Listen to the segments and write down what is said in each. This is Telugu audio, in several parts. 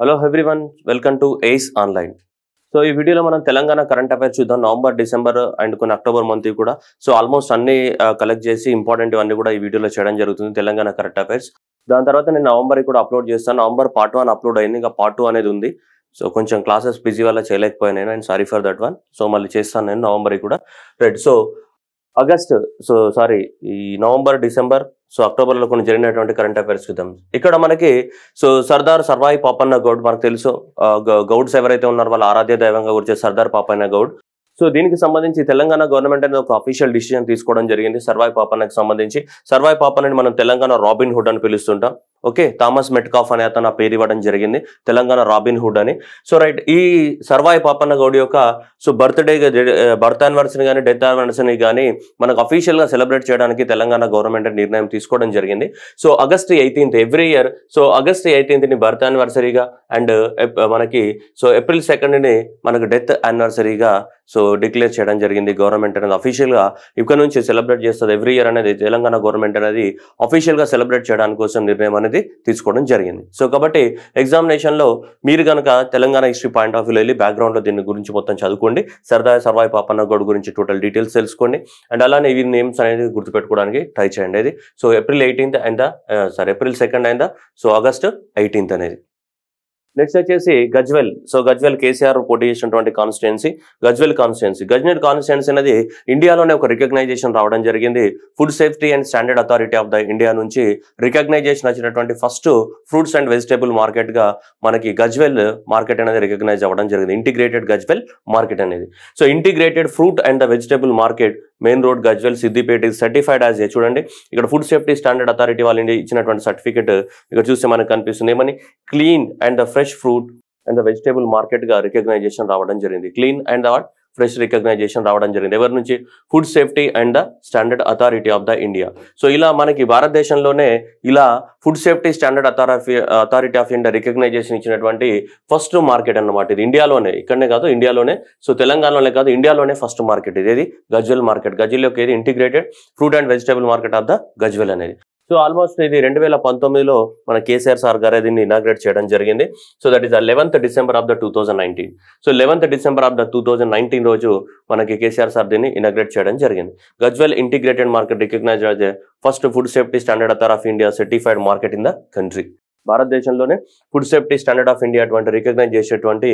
Hello everyone, welcome to ace online. So ఈ వీడియోలో మనం తెలంగాణ కరెంట్ అఫైర్స్ చూద్దాం. నవంబర్, డిసెంబర్ అండ్ కొన్ని అక్టోబర్ మంత్ కూడా. సో ఆల్మోస్ట్ అన్ని కలెక్ట్ చేసి ఇంపార్టెంట్ అన్ని కూడా ఈ వీడియోలో చేయడం జరుగుతుంది, తెలంగాణ కరెంట్ అఫైర్స్. దాని తర్వాత నేను నవంబర్ కూడా అప్లోడ్ చేస్తాను. నవంబర్ పార్ట్ 1 అప్లోడ్ అయింది, ఇంకా పార్ట్ 2 అనేది ఉంది. సో కొంచెం క్లాసెస్ బిజీ వల్ల చేయలేకపోయాను and sorry for that one. So మళ్ళీ చేస్తాను నేను నవంబర్ కూడా. రైట్. సో ఆగస్ట్, ఈ నవంబర్, డిసెంబర్, అక్టోబర్లో కొన్ని జరిగినటువంటి కరెంట్ అఫైర్స్ చూద్దాం. ఇక్కడ మనకి సర్దార్ సర్వాయి పాపన్న గౌడ్ మనకు తెలుసు. గౌడ్స్ ఎవరైతే ఉన్నారో వాళ్ళ ఆరాధ్య దైవంగా గుర్చే సర్దార్ పాపన్న గౌడ్. సో దీనికి సంబంధించి తెలంగాణ గవర్నమెంట్ అనేది ఒక అఫీషియల్ డిసిజన్ తీసుకోవడం జరిగింది. సర్వాయి పాపన్నకి సంబంధించి సర్వాయి పాపన్నని మనం తెలంగాణ రాబిన్ హుడ్ అని పిలుస్తుంటాం. ఓకే, థామస్ మెట్కాఫ్ అనే అతను పేరు ఇవ్వడం జరిగింది, తెలంగాణ రాబిన్ హుడ్ అని. సో రైట్, ఈ సర్వాయి పాపన్న గౌడ్ యొక్క బర్త్ యానివర్సరీ కానీ డెత్ యానివర్సరీ కానీ మనకు అఫీషియల్గా సెలబ్రేట్ చేయడానికి తెలంగాణ గవర్నమెంట్ నిర్ణయం తీసుకోవడం జరిగింది. So August 18 every year. So August 18ని బర్త్ యానివర్సరీగా అండ్ మనకి ఏప్రిల్ 2ని మనకు డెత్ యానివర్సరీగా డిక్లేర్ చేయడం జరిగింది. గవర్నమెంట్ అనేది అఫీషియల్గా ఇక్కడ నుంచి సెలబ్రేట్ చేస్తుంది ఎవ్రీ ఇయర్ అనేది. తెలంగాణ గవర్నమెంట్ అనేది అఫీషియల్గా సెలబ్రేట్ చేయడానికి కోసం నిర్ణయం అనేది తీసుకోవడం జరిగింది. సో కాబట్టి ఎగ్జామినేషన్లో మీరు కనుక తెలంగాణ హిస్టరీ పాయింట్ ఆఫ్ వ్యూలో వెళ్ళి బ్యాక్గ్రౌండ్లో దీని గురించి మొత్తం చదువుకోండి. సర్దార్ సర్వాయి పాపన్న గౌడ్ గురించి టోటల్ డీటెయిల్స్ తెలుసుకోండి అండ్ అలానే ఇవి నేమ్స్ అనేది గుర్తుపెట్టుకోవడానికి ట్రై చేయండి. అది April 18th and April 2nd and August 18th అనేది. నెక్స్ట్ వచ్చేసి గజ్వెల్. గజ్వెల్ కేసీఆర్ పోటీ చేసినటువంటి కాన్స్టిట్యున్సీ గజ్వెల్ కాన్స్టిట్యున్సీ అనేది ఇండియాలోనే ఒక రికగ్నైజేషన్ రావడం జరిగింది. Food safety and standard authority of the India నుంచి రికగ్నైజేషన్ వచ్చినటువంటి first fruits and vegetable market గా మనకి గజ్వెల్ మార్కెట్ అనేది రికగ్నైజ్ అవ్వడం జరిగింది. ఇంటిగ్రేటెడ్ గజ్వెల్ మార్కెట్ అనేది. Integrated fruit and the vegetable market main road Gajwel Siddipet is certified as చూడండి ఇక్కడ ఫుడ్ సేఫ్టీ స్టాండర్డ్ అథారిటీ వాళ్ళు ఇచ్చినటువంటి సర్టిఫికేట్ ఇక్కడ చూస్తే మనకు కనిపిస్తుంది. ఏమని clean and the fresh fruit and the vegetable market గా రికగ్నైజేషన్ రావడం జరిగింది. Clean and the fresh recognition రావడం జరిగింది. ఎవరి నుంచి? Food safety and the standard authority of the India. ఇలా మనకి భారతదేశంలోనే ఇలా food safety standard authority of India recognition ఇచ్చినటువంటి ఫస్ట్ మార్కెట్ అన్నమాట. ఇది ఇండియాలోనే, ఇక్కడనే కాదు ఇండియాలోనే. తెలంగాణలోనే కాదు ఇండియాలోనే ఫస్ట్ మార్కెట్ ఇది గజ్వెల్ మార్కెట్. గజ్వెల్లోకి ఏది integrated fruit and vegetable market of the Gajwel అనేది. ఆల్మోస్ట్ ఇది 2019లో మన కేసీఆర్ సార్ గారు దీన్ని ఇనాగ్రేట్ చేయడం జరిగింది. That is 11th December of the 2019. 11th December of the 2019 రోజు మనకి కేసీఆర్ సార్ దీన్ని ఇనాగ్రేట్ చేయడం జరిగింది. Gajwel integrated market recognise as first food safety standard authority of India certified market in the country. భారతదేశంలోనే food safety standard of India అటువంటి రికగ్నైజ్ చేసేటువంటి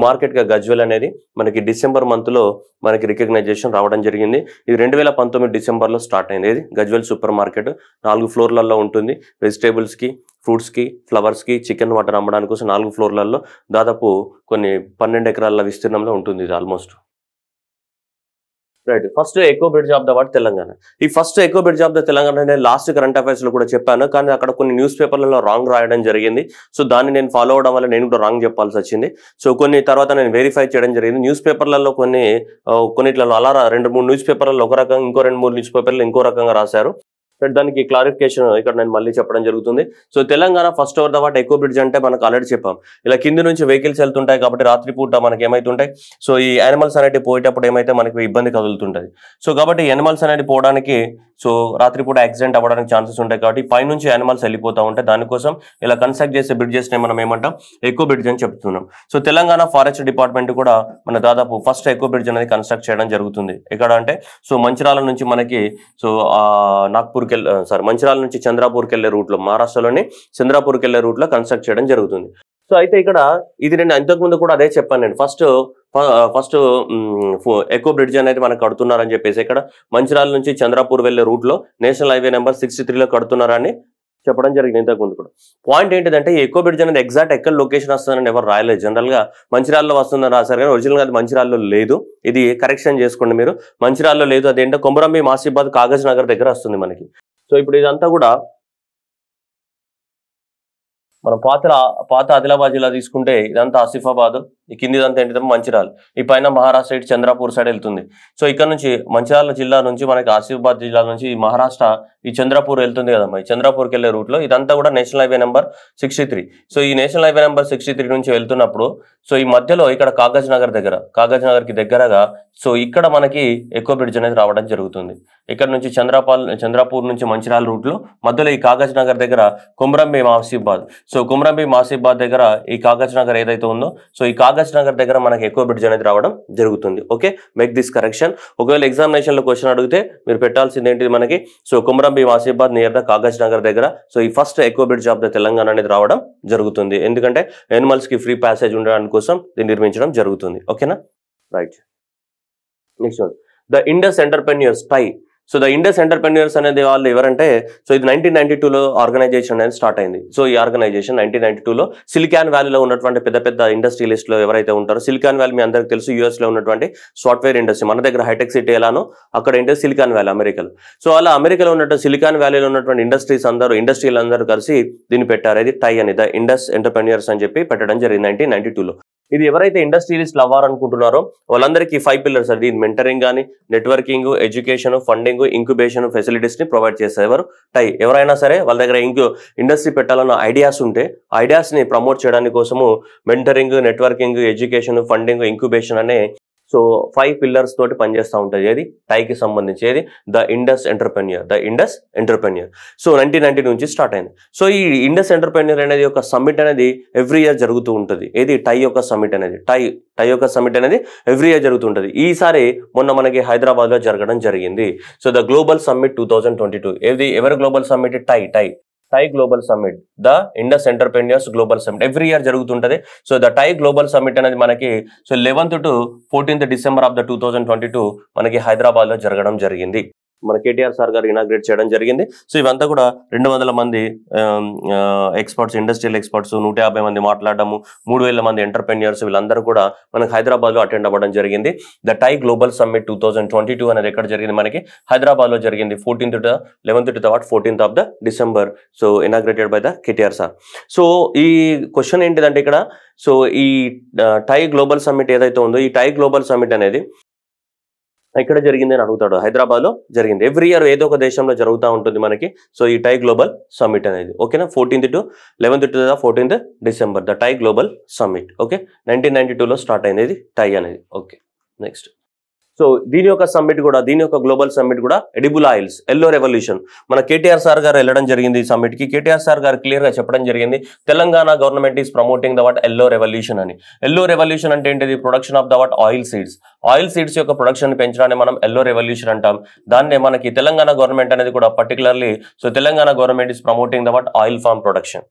మార్కెట్ గా గజ్వెల్ అనేది మనకి డిసెంబర్ మంత్ లో మనకి రికగ్నైజేషన్ రావడం జరిగింది. ఇది 2019 డిసెంబర్లో స్టార్ట్ అయింది. ఇది గజ్వెల్ సూపర్ మార్కెట్ 4 ఫ్లోర్లలో ఉంటుంది. వెజిటేబుల్స్ కి, ఫ్రూట్స్ కి, ఫ్లవర్స్ కి, చికెన్ మటన్ అమ్మడానికి కోసం 4 ఫ్లోర్లలో దాదాపు కొన్ని 12 ఎకరాల విస్తీర్ణంలో ఉంటుంది ఇది almost. Right. First eco bridge of the world Telangana. ఈ first eco bridge of the Telangana అనేది లాస్ట్ కరెంట్ అఫైర్స్ లో కూడా చెప్పాను, కానీ అక్కడ కొన్ని న్యూస్ పేపర్లలో రాంగ్ రాయడం జరిగింది. దాన్ని నేను ఫాలో అవడం వల్ల నేను కూడా రాంగ్ చెప్పాల్సి వచ్చింది. కొన్ని తర్వాత నేను వెరిఫై చేయడం జరిగింది. న్యూస్ పేపర్లలో కొన్నిట్లలో అలా 2-3 న్యూస్ పేపర్లలో ఒక రకంగా, ఇంకో 2-3 న్యూస్ పేపర్లు ఇంకో రకంగా రాశారు. దానికి క్లారిఫికేషన్ ఇక్కడ నేను మళ్ళీ చెప్పడం జరుగుతుంది. Telangana first over the what eco bridge అంటే మనకు ఆల్రెడీ చెప్పాం. ఇలా కింది నుంచి వెహికల్స్ వెళ్తుంటాయి కాబట్టి రాత్రిపూట మనకి ఏమైతుంటాయి, ఈ యానిమల్స్ అనేవి పోయేటప్పుడు ఏమైతే మనకి ఇబ్బంది కదులుతుంటది. కాబట్టి యానిమల్స్ అనేది పోవడానికి రాత్రిపూట యాక్సిడెంట్ అవ్వడానికి ఛాన్సెస్ ఉంటాయి. కాబట్టి పైనుంచి యానిమల్స్ వెళ్ళిపోతూ ఉంటాయి. దానికోసం ఇలా కన్స్ట్రక్ట్ చేసే బ్రిడ్జెస్ ని మనం ఏమంటాం? ఎకో బ్రిడ్జ్ అని చెప్తున్నాం. తెలంగాణ ఫారెస్ట్ డిపార్ట్మెంట్ కూడా మన దాదాపు ఫస్ట్ ఎకో బ్రిడ్జ్ అనేది కన్స్ట్రక్ట్ చేయడం జరుగుతుంది. ఎక్కడ అంటే మంచిరాల నుంచి మనకి మంచిరాల నుంచి చంద్రాపూర్కి వెళ్లే రూట్ లో, మహారాష్ట్రలోని చంద్రాపూర్కి వెళ్లే రూట్ లో కన్స్ట్రక్ట్ చేయడం జరుగుతుంది. అయితే ఇక్కడ ఇది నేను ఇంతకుముందు కూడా అదే చెప్పాను. నేను ఫస్ట్ ఎకో బ్రిడ్జ్ అనేది మనకు కడుతున్నారని చెప్పేసి ఇక్కడ మంచిరాల నుంచి చంద్రాపూర్ వెళ్లే రూట్ లో నేషనల్ హైవే నెంబర్ 63లో కడుతున్నారని చెప్పడం జరిగింది ఇంతకుముందు కూడా. పాయింట్ ఏంటిదంటే ఈ ఎకో బ్రిడ్జ్ అనేది ఎగ్జాక్ట్ ఎక్కడ లొకేషన్ వస్తుందని ఎవరు రాయలేదు. జనరల్ గా మంచిరాల్లో వస్తుందని రాశారు, కానీ ఒరిజినల్ గా అది మంచిరాల్లో లేదు. ఇది కరెక్షన్ చేసుకోండి మీరు. మంచిరాల్లో లేదు, అదేంటో కొమరంభీం, మాసిబాద్, కాగజ్ నగర్ దగ్గర వస్తుంది మనకి. ఇప్పుడు ఇదంతా కూడా మనం పాత ఆదిలాబాద్ జిల్లా తీసుకుంటే ఇదంతా ఆసిఫాబాద్, ఈ కిందిదంతా ఏంటిదో మంచిర్యాల, ఈ పైన మహారాష్ట్ర ఇటు చంద్రాపూర్ సైడ్ వెళ్తుంది. ఇక్కడ నుంచి మంచిర్యాల జిల్లా నుంచి మనకి ఆసిఫాబాద్ జిల్లా నుంచి మహారాష్ట్ర ఈ చంద్రాపూర్ వెళ్తుంది కదమ్మా. ఈ చంద్రాపూర్కి వెళ్ళే రూట్ లో ఇదంతా కూడా నేషనల్ హైవే నెంబర్ 63. ఈ నేషనల్ హైవే నెంబర్ 63 నుంచి వెళ్తున్నప్పుడు ఈ మధ్యలో ఇక్కడ కాగజ్ నగర్ కి దగ్గరగా ఇక్కడ మనకి ఎకో బ్రిడ్జ్ అనేది రావడం జరుగుతుంది. ఇక్కడ నుంచి చంద్రపూర్ నుంచి మంచిర్యాల రూట్లో మధ్యలో ఈ కాగజ్ నగర్ దగ్గర కుమ్రంభీం ఆసిఫాబాద్. సో కుమ్రంభీం ఆసిఫాబాద్ దగ్గర ఈ కాగజ్ నగర్ ఏదైతే ఉందో సో ఈ కాగజ్ నగర్ దగ్గర మనకి ఎక్కువ బ్రిడ్జ్ అనేది రావడం జరుగుతుంది. Okay, make this correction. ఒకవేళ ఎగ్జామినేషన్ లో క్వశ్చన్ అడిగితే మీరు పెట్టాల్సింది ఏంటిది మనకి so Komaram Bheem Asifabad near the Kagaz Nagar దగ్గర సో ఈ ఫస్ట్ ఎక్కువ బ్రిడ్జ్ ఆఫ్ ద తెలంగాణ అనేది రావడం జరుగుతుంది. ఎందుకంటే ఎనిమల్స్ కి ఫ్రీ ప్యాసేజ్ ఉండడానికి కోసం దీన్ని నిర్మించడం జరుగుతుంది. ఓకేనా, right. Next one, the Indus entrepreneurs tie. So the Indus entrepreneurs అనేది వాళ్ళు ఎవరంటే సో ఇది 1992లో ఆర్గనైజేషన్ అనేది స్టార్ట్ అయింది. సో ఈ ఆర్గనైజేషన్ 1992లో సిలికాన్ వ్యాలీలో ఉన్నటువంటి పెద్ద పెద్ద ఇండస్ట్రియలిస్టులు ఎవరైతే ఉంటారో, సిలికాన్ వ్యాలీ మీ అందరికి తెలుసు యూఎస్ లో ఉన్నటువంటి సాఫ్ట్వేర్ ఇండస్ట్రీ. మన దగ్గర హైటెక్ సిటీ ఎలానో అక్కడ ఏంటంటే సిలికాన్ వ్యాలీ అమెరికాలో. సో అలా అమెరికాలో ఉన్నట్టు సిలికాన్ వ్యాలీలో ఉన్నటువంటి ఇండస్ట్రీలు అందరూ కలిసి దీన్ని పెట్టారు. ఇది టై అని, ద ఇండస్ ఎంటర్ప్రెన్యూర్స్ అని చెప్పి పెట్టడం జరిగింది 1992లో. ఇది ఎవరైతే ఇండస్ట్రియలిస్టులు అవ్వాలనుకుంటున్నారో వాళ్ళందరికీ 5 పిల్లర్స్ అది మెంటరింగ్ కానీ, networking, education, funding, incubation facilities ని ప్రొవైడ్ చేస్తారు. ఎవరు? టై. ఎవరైనా సరే వాళ్ళ దగ్గర ఇండస్ట్రీ పెట్టాలన్న ఐడియాస్ ఉంటే ఐడియాస్ ని ప్రమోట్ చేయడానికి కోసము mentoring, networking, education, funding, incubation అనే సో 5 పిల్లర్స్ తోటి పనిచేస్తూ ఉంటుంది. ఏది? టైకి సంబంధించి. ఏది? The Indus entrepreneur. సో 1990 నుంచి స్టార్ట్ అయింది. సో ఈ ఇండస్ ఎంటర్ప్రెన్యూర్ అనేది ఒక సమ్మిట్ అనేది ఎవ్రీ ఇయర్ జరుగుతూ ఉంటుంది. ఏది? టై యొక్క సమ్మిట్ అనేది. టై యొక్క సమ్మిట్ అనేది ఎవ్రీ ఇయర్ జరుగుతుంటది. ఈసారి మొన్న మనకి హైదరాబాద్ లో జరగడం జరిగింది. So the global summit 2022. ఏది? ఎవరి global summit? TiE global summit, the Indus entrepreneurs global summit every year జరుగుతుంటది. So the TiE global summit అనేది మనకి so 11th to 14th December of the 2022 మనకి హైదరాబాద్ లో జరగడం జరిగింది. మన కేటీఆర్ సార్ గారు ఇనాగ్రేట్ చేయడం జరిగింది. సో ఇవంతా కూడా 200 మంది ఎక్స్పర్ట్స్, ఇండస్ట్రియల్ ఎక్స్పర్ట్స్, 150 మంది మాట్లాడడము, 3000 మంది ఎంటర్ప్రెన్యూర్స్ వీళ్ళందరూ కూడా మనకి హైదరాబాద్ లో అటెండ్ అవ్వడం జరిగింది. ద టై గ్లోబల్ సమ్మిట్ 2022 అనేది ఎక్కడ జరిగింది? మనకి హైదరాబాద్ లో జరిగింది. 11th to 14th of the December. So inaugurated by the KTR sir. So ఈ క్వశ్చన్ ఏంటిదంటే ఇక్కడ సో ఈ టై గ్లోబల్ సమ్మిట్ ఏదైతే ఉందో ఈ టై గ్లోబల్ సమ్మిట్ అనేది ఎక్కడ జరిగింది అని అడుగుతాడు. హైదరాబాద్ లో జరిగింది. ఎవ్రీ ఇయర్ ఏదో ఒక దేశంలో జరుగుతూ ఉంటుంది మనకి. సో ఈ టై గ్లోబల్ సమ్మిట్ అనేది. ఓకేనా, 14th to 11th to 14th December the TiE global summit. Okay, 1992లో స్టార్ట్ అయింది టై అనేది. Okay, next. సో దీని యొక్క గ్లోబల్ సమ్మిట్ కూడా ఎడిబుల్ ఆయిల్స్ ఎల్లో రెవల్యూషన్. మన కేటీఆర్ సార్ గారు వెళ్ళడం జరిగింది ఈ సమ్మిట్ కి. కేటీఆర్ సార్ గారు క్లియర్ గా చెప్పడం జరిగింది, Telangana government is promoting the what yellow revolution అని. ఎల్లో రెవల్యూషన్ అంటే ఏంటిది? Production of the what oil seeds. Oil seeds యొక్క ప్రొడక్షన్ పెంచడాన్ని మనం ఎల్లో రెవల్యూషన్ అంటాం. దాన్నే మనకి తెలంగాణ గవర్నమెంట్ అనేది కూడా particularly so Telangana government is promoting the what oil farm production.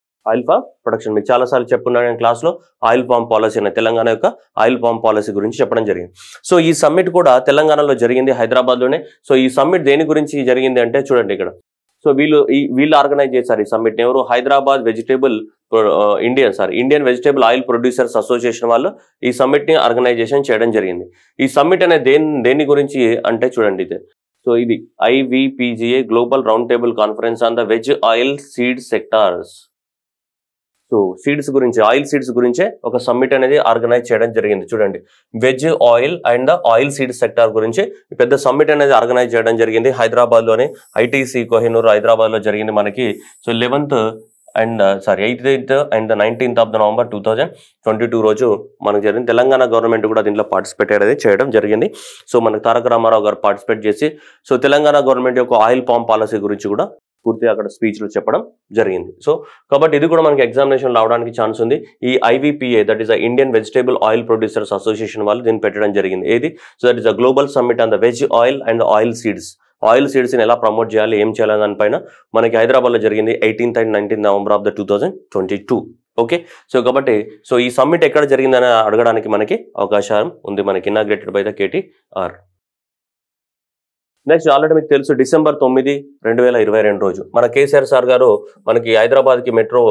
మీకు చాలాసార్లు చెప్పుకున్నాను నేను క్లాస్లో. ఆయిల్ పామ్ పాలసీ అనే తెలంగాణ యొక్క ఆయిల్ పామ్ పాలసీ గురించి చెప్పడం జరిగింది. సో ఈ సమ్మిట్ కూడా తెలంగాణలో జరిగింది, హైదరాబాద్ లోనే. సో ఈ సమ్మిట్ దేని గురించి జరిగింది అంటే చూడండి ఇక్కడ. సో వీళ్ళు ఆర్గనైజ్ చేశారు ఈ సమ్మిట్. ఎవరు? Hyderabad Indian vegetable oil producers association వాళ్ళు ఈ సమ్మిట్ ని ఆర్గనైజేషన్ చేయడం జరిగింది. ఈ సమ్మిట్ అనేది దేని గురించి అంటే చూడండి ఇదే. సో ఇది IVPGA global round table conference on the veg oil seed sectors. So seeds గురించి, ఆయిల్ సీడ్స్ గురించే ఒక సమ్మిట్ అనేది ఆర్గనైజ్ చేయడం జరిగింది. చూడండి, veg oil and oil seeds sector గురించి పెద్ద సమ్మిట్ అనేది ఆర్గనైజ్ చేయడం జరిగింది హైదరాబాద్ లోనే. ITC కోహినూర్ హైదరాబాద్ లో జరిగింది మనకి. So 8th and 19th of the November 2022 రోజు మనకు జరిగింది. తెలంగాణ గవర్నమెంట్ కూడా దీంట్లో పార్టిసిపేట్ అనేది చేయడం జరిగింది. సో మనకు తారక రామారావు గారు పార్టిసిపేట్ చేసి సో తెలంగాణ గవర్నమెంట్ యొక్క ఆయిల్ పామ్ పాలసీ గురించి కూడా పూర్తిగా అక్కడ స్పీచ్లు చెప్పడం జరిగింది. సో కాబట్టి ఇది కూడా మనకి ఎగ్జామినేషన్ రావడానికి ఛాన్స్ ఉంది. ఈ IVPA that is the Indian vegetable oil producers association వాళ్ళు దీన్ని పెట్టడం జరిగింది. ఏది? So that is the global summit on the veg oil and oil seeds. Oil seeds ని ఎలా ప్రమోట్ చేయాలి, ఏం చేయాలి దానిపైన మనకి హైదరాబాద్ లో జరిగింది 18th and 19th November of the 2022. Okay, so కాబట్టి సో ఈ సమ్మిట్ ఎక్కడ జరిగిందని అడగడానికి మనకి అవకాశం ఉంది. మనకి inaugurated by the KTR. Next already మీకు తెలుసు December 9, 2022 రోజు మన కేసీఆర్ సార్ గారు మనకి హైదరాబాద్ కి మెట్రో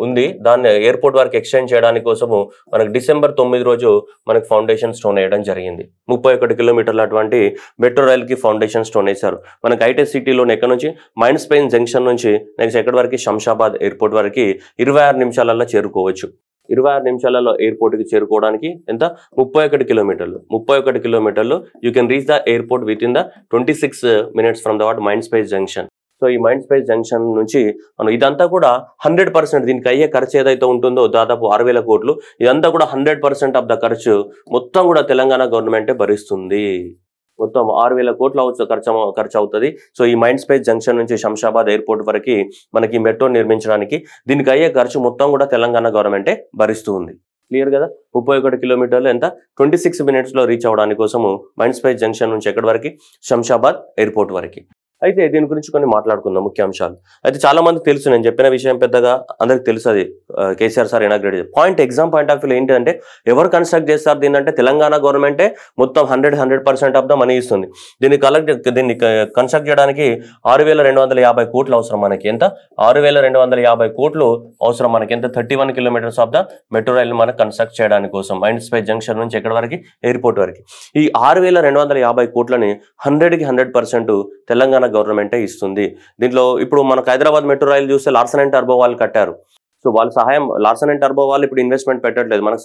ఉంది, దాన్ని ఎయిర్పోర్ట్ వరకు ఎక్స్టెండ్ చేయడానికి కోసము మనకి December 9 రోజు మనకి ఫౌండేషన్ స్టోన్ వేయడం జరిగింది. 31 కిలోమీటర్ల అటువంటి మెట్రో రైల్ కి ఫౌండేషన్ స్టోన్ వేశారు. మనకి హైటెక్ సిటీలోని ఎక్కడ నుంచి మైండ్ స్పెయిన్ జంక్షన్ నుంచి నెక్స్ట్ ఎక్కడి వరకు శంషాబాద్ ఎయిర్పోర్ట్ వరకు 26 నిమిషాలలో చేరుకోవచ్చు. 26 నిమిషాలలో ఎయిర్పోర్ట్ కి చేరుకోవడానికి ఎంత? 31 కిలోమీటర్లు. You can reach the airport with in the 26 minutes from the what mind space junction. So ఈ మైండ్ స్పేస్ జంక్షన్ నుంచి మనం ఇదంతా కూడా 100% దీనికి అయ్యే ఖర్చు ఏదైతే ఉంటుందో దాదాపు 6,000 కోట్లు, ఇదంతా కూడా 100% ఆఫ్ ద ఖర్చు మొత్తం కూడా తెలంగాణ గవర్నమెంటే భరిస్తుంది. మొత్తం 6,000 కోట్ల ఖర్చు అవుతుంది. సో ఈ మైండ్ స్పేస్ జంక్షన్ నుంచి శంషాబాద్ ఎయిర్పోర్ట్ వరకు మనకి మెట్రో నిర్మించడానికి దీనికి అయ్యే ఖర్చు మొత్తం కూడా తెలంగాణ గవర్నమెంటే భరిస్తూ ఉంది. క్లియర్ కదా. 31 కిలోమీటర్లు ఎంత 26 మినిట్స్లో రీచ్ అవ్వడానికి కోసము మైండ్ స్పేస్ జంక్షన్ నుంచి ఎక్కడి వరకు శంషాబాద్ ఎయిర్పోర్ట్ వరకు. అయితే దీని గురించి కొన్ని మాట్లాడుకుందాం ముఖ్యాంశాలు. అయితే చాలా మందికి తెలుసు, నేను చెప్పిన విషయం పెద్దగా అందరికి తెలుసు, అది KCR sir inaugurate point. Exam point of view ఏంటంటే ఎవరు కన్స్ట్రక్ట్ చేస్తారు దీన్ని అంటే తెలంగాణ గవర్నమెంటే మొత్తం 100% ఆఫ్ ద మనీ ఇస్తుంది. దీన్ని కన్స్ట్రక్ట్ చేయడానికి 6,250 కోట్లు అవసరం మనకి. ఎంత 6,250 కోట్లు అవసరం మనకి. ఎంత 31 kilometres of the metro rail మనకు కన్స్ట్రక్ట్ చేయడానికి కోసం మైండ్ స్పేస్ జంక్షన్ నుంచి ఎక్కడి వరకు ఎయిర్పోర్ట్ వరకు. ఈ 6,250 కోట్లని 100కి 100% తెలంగాణ గవర్నమెంటే ఇస్తుంది. దీంట్లో ఇప్పుడు మనకు హైదరాబాద్ మెట్రో రైలు చూస్తే లార్సన్ అండ్ టర్బో వాళ్ళు కట్టారు. సో వాళ్ళ సహాయం, లార్సన్ అండ్ టర్బో వాళ్ళు ఇప్పుడు ఇన్వెస్ట్మెంట్ పెట్టట్లేదు, మనకు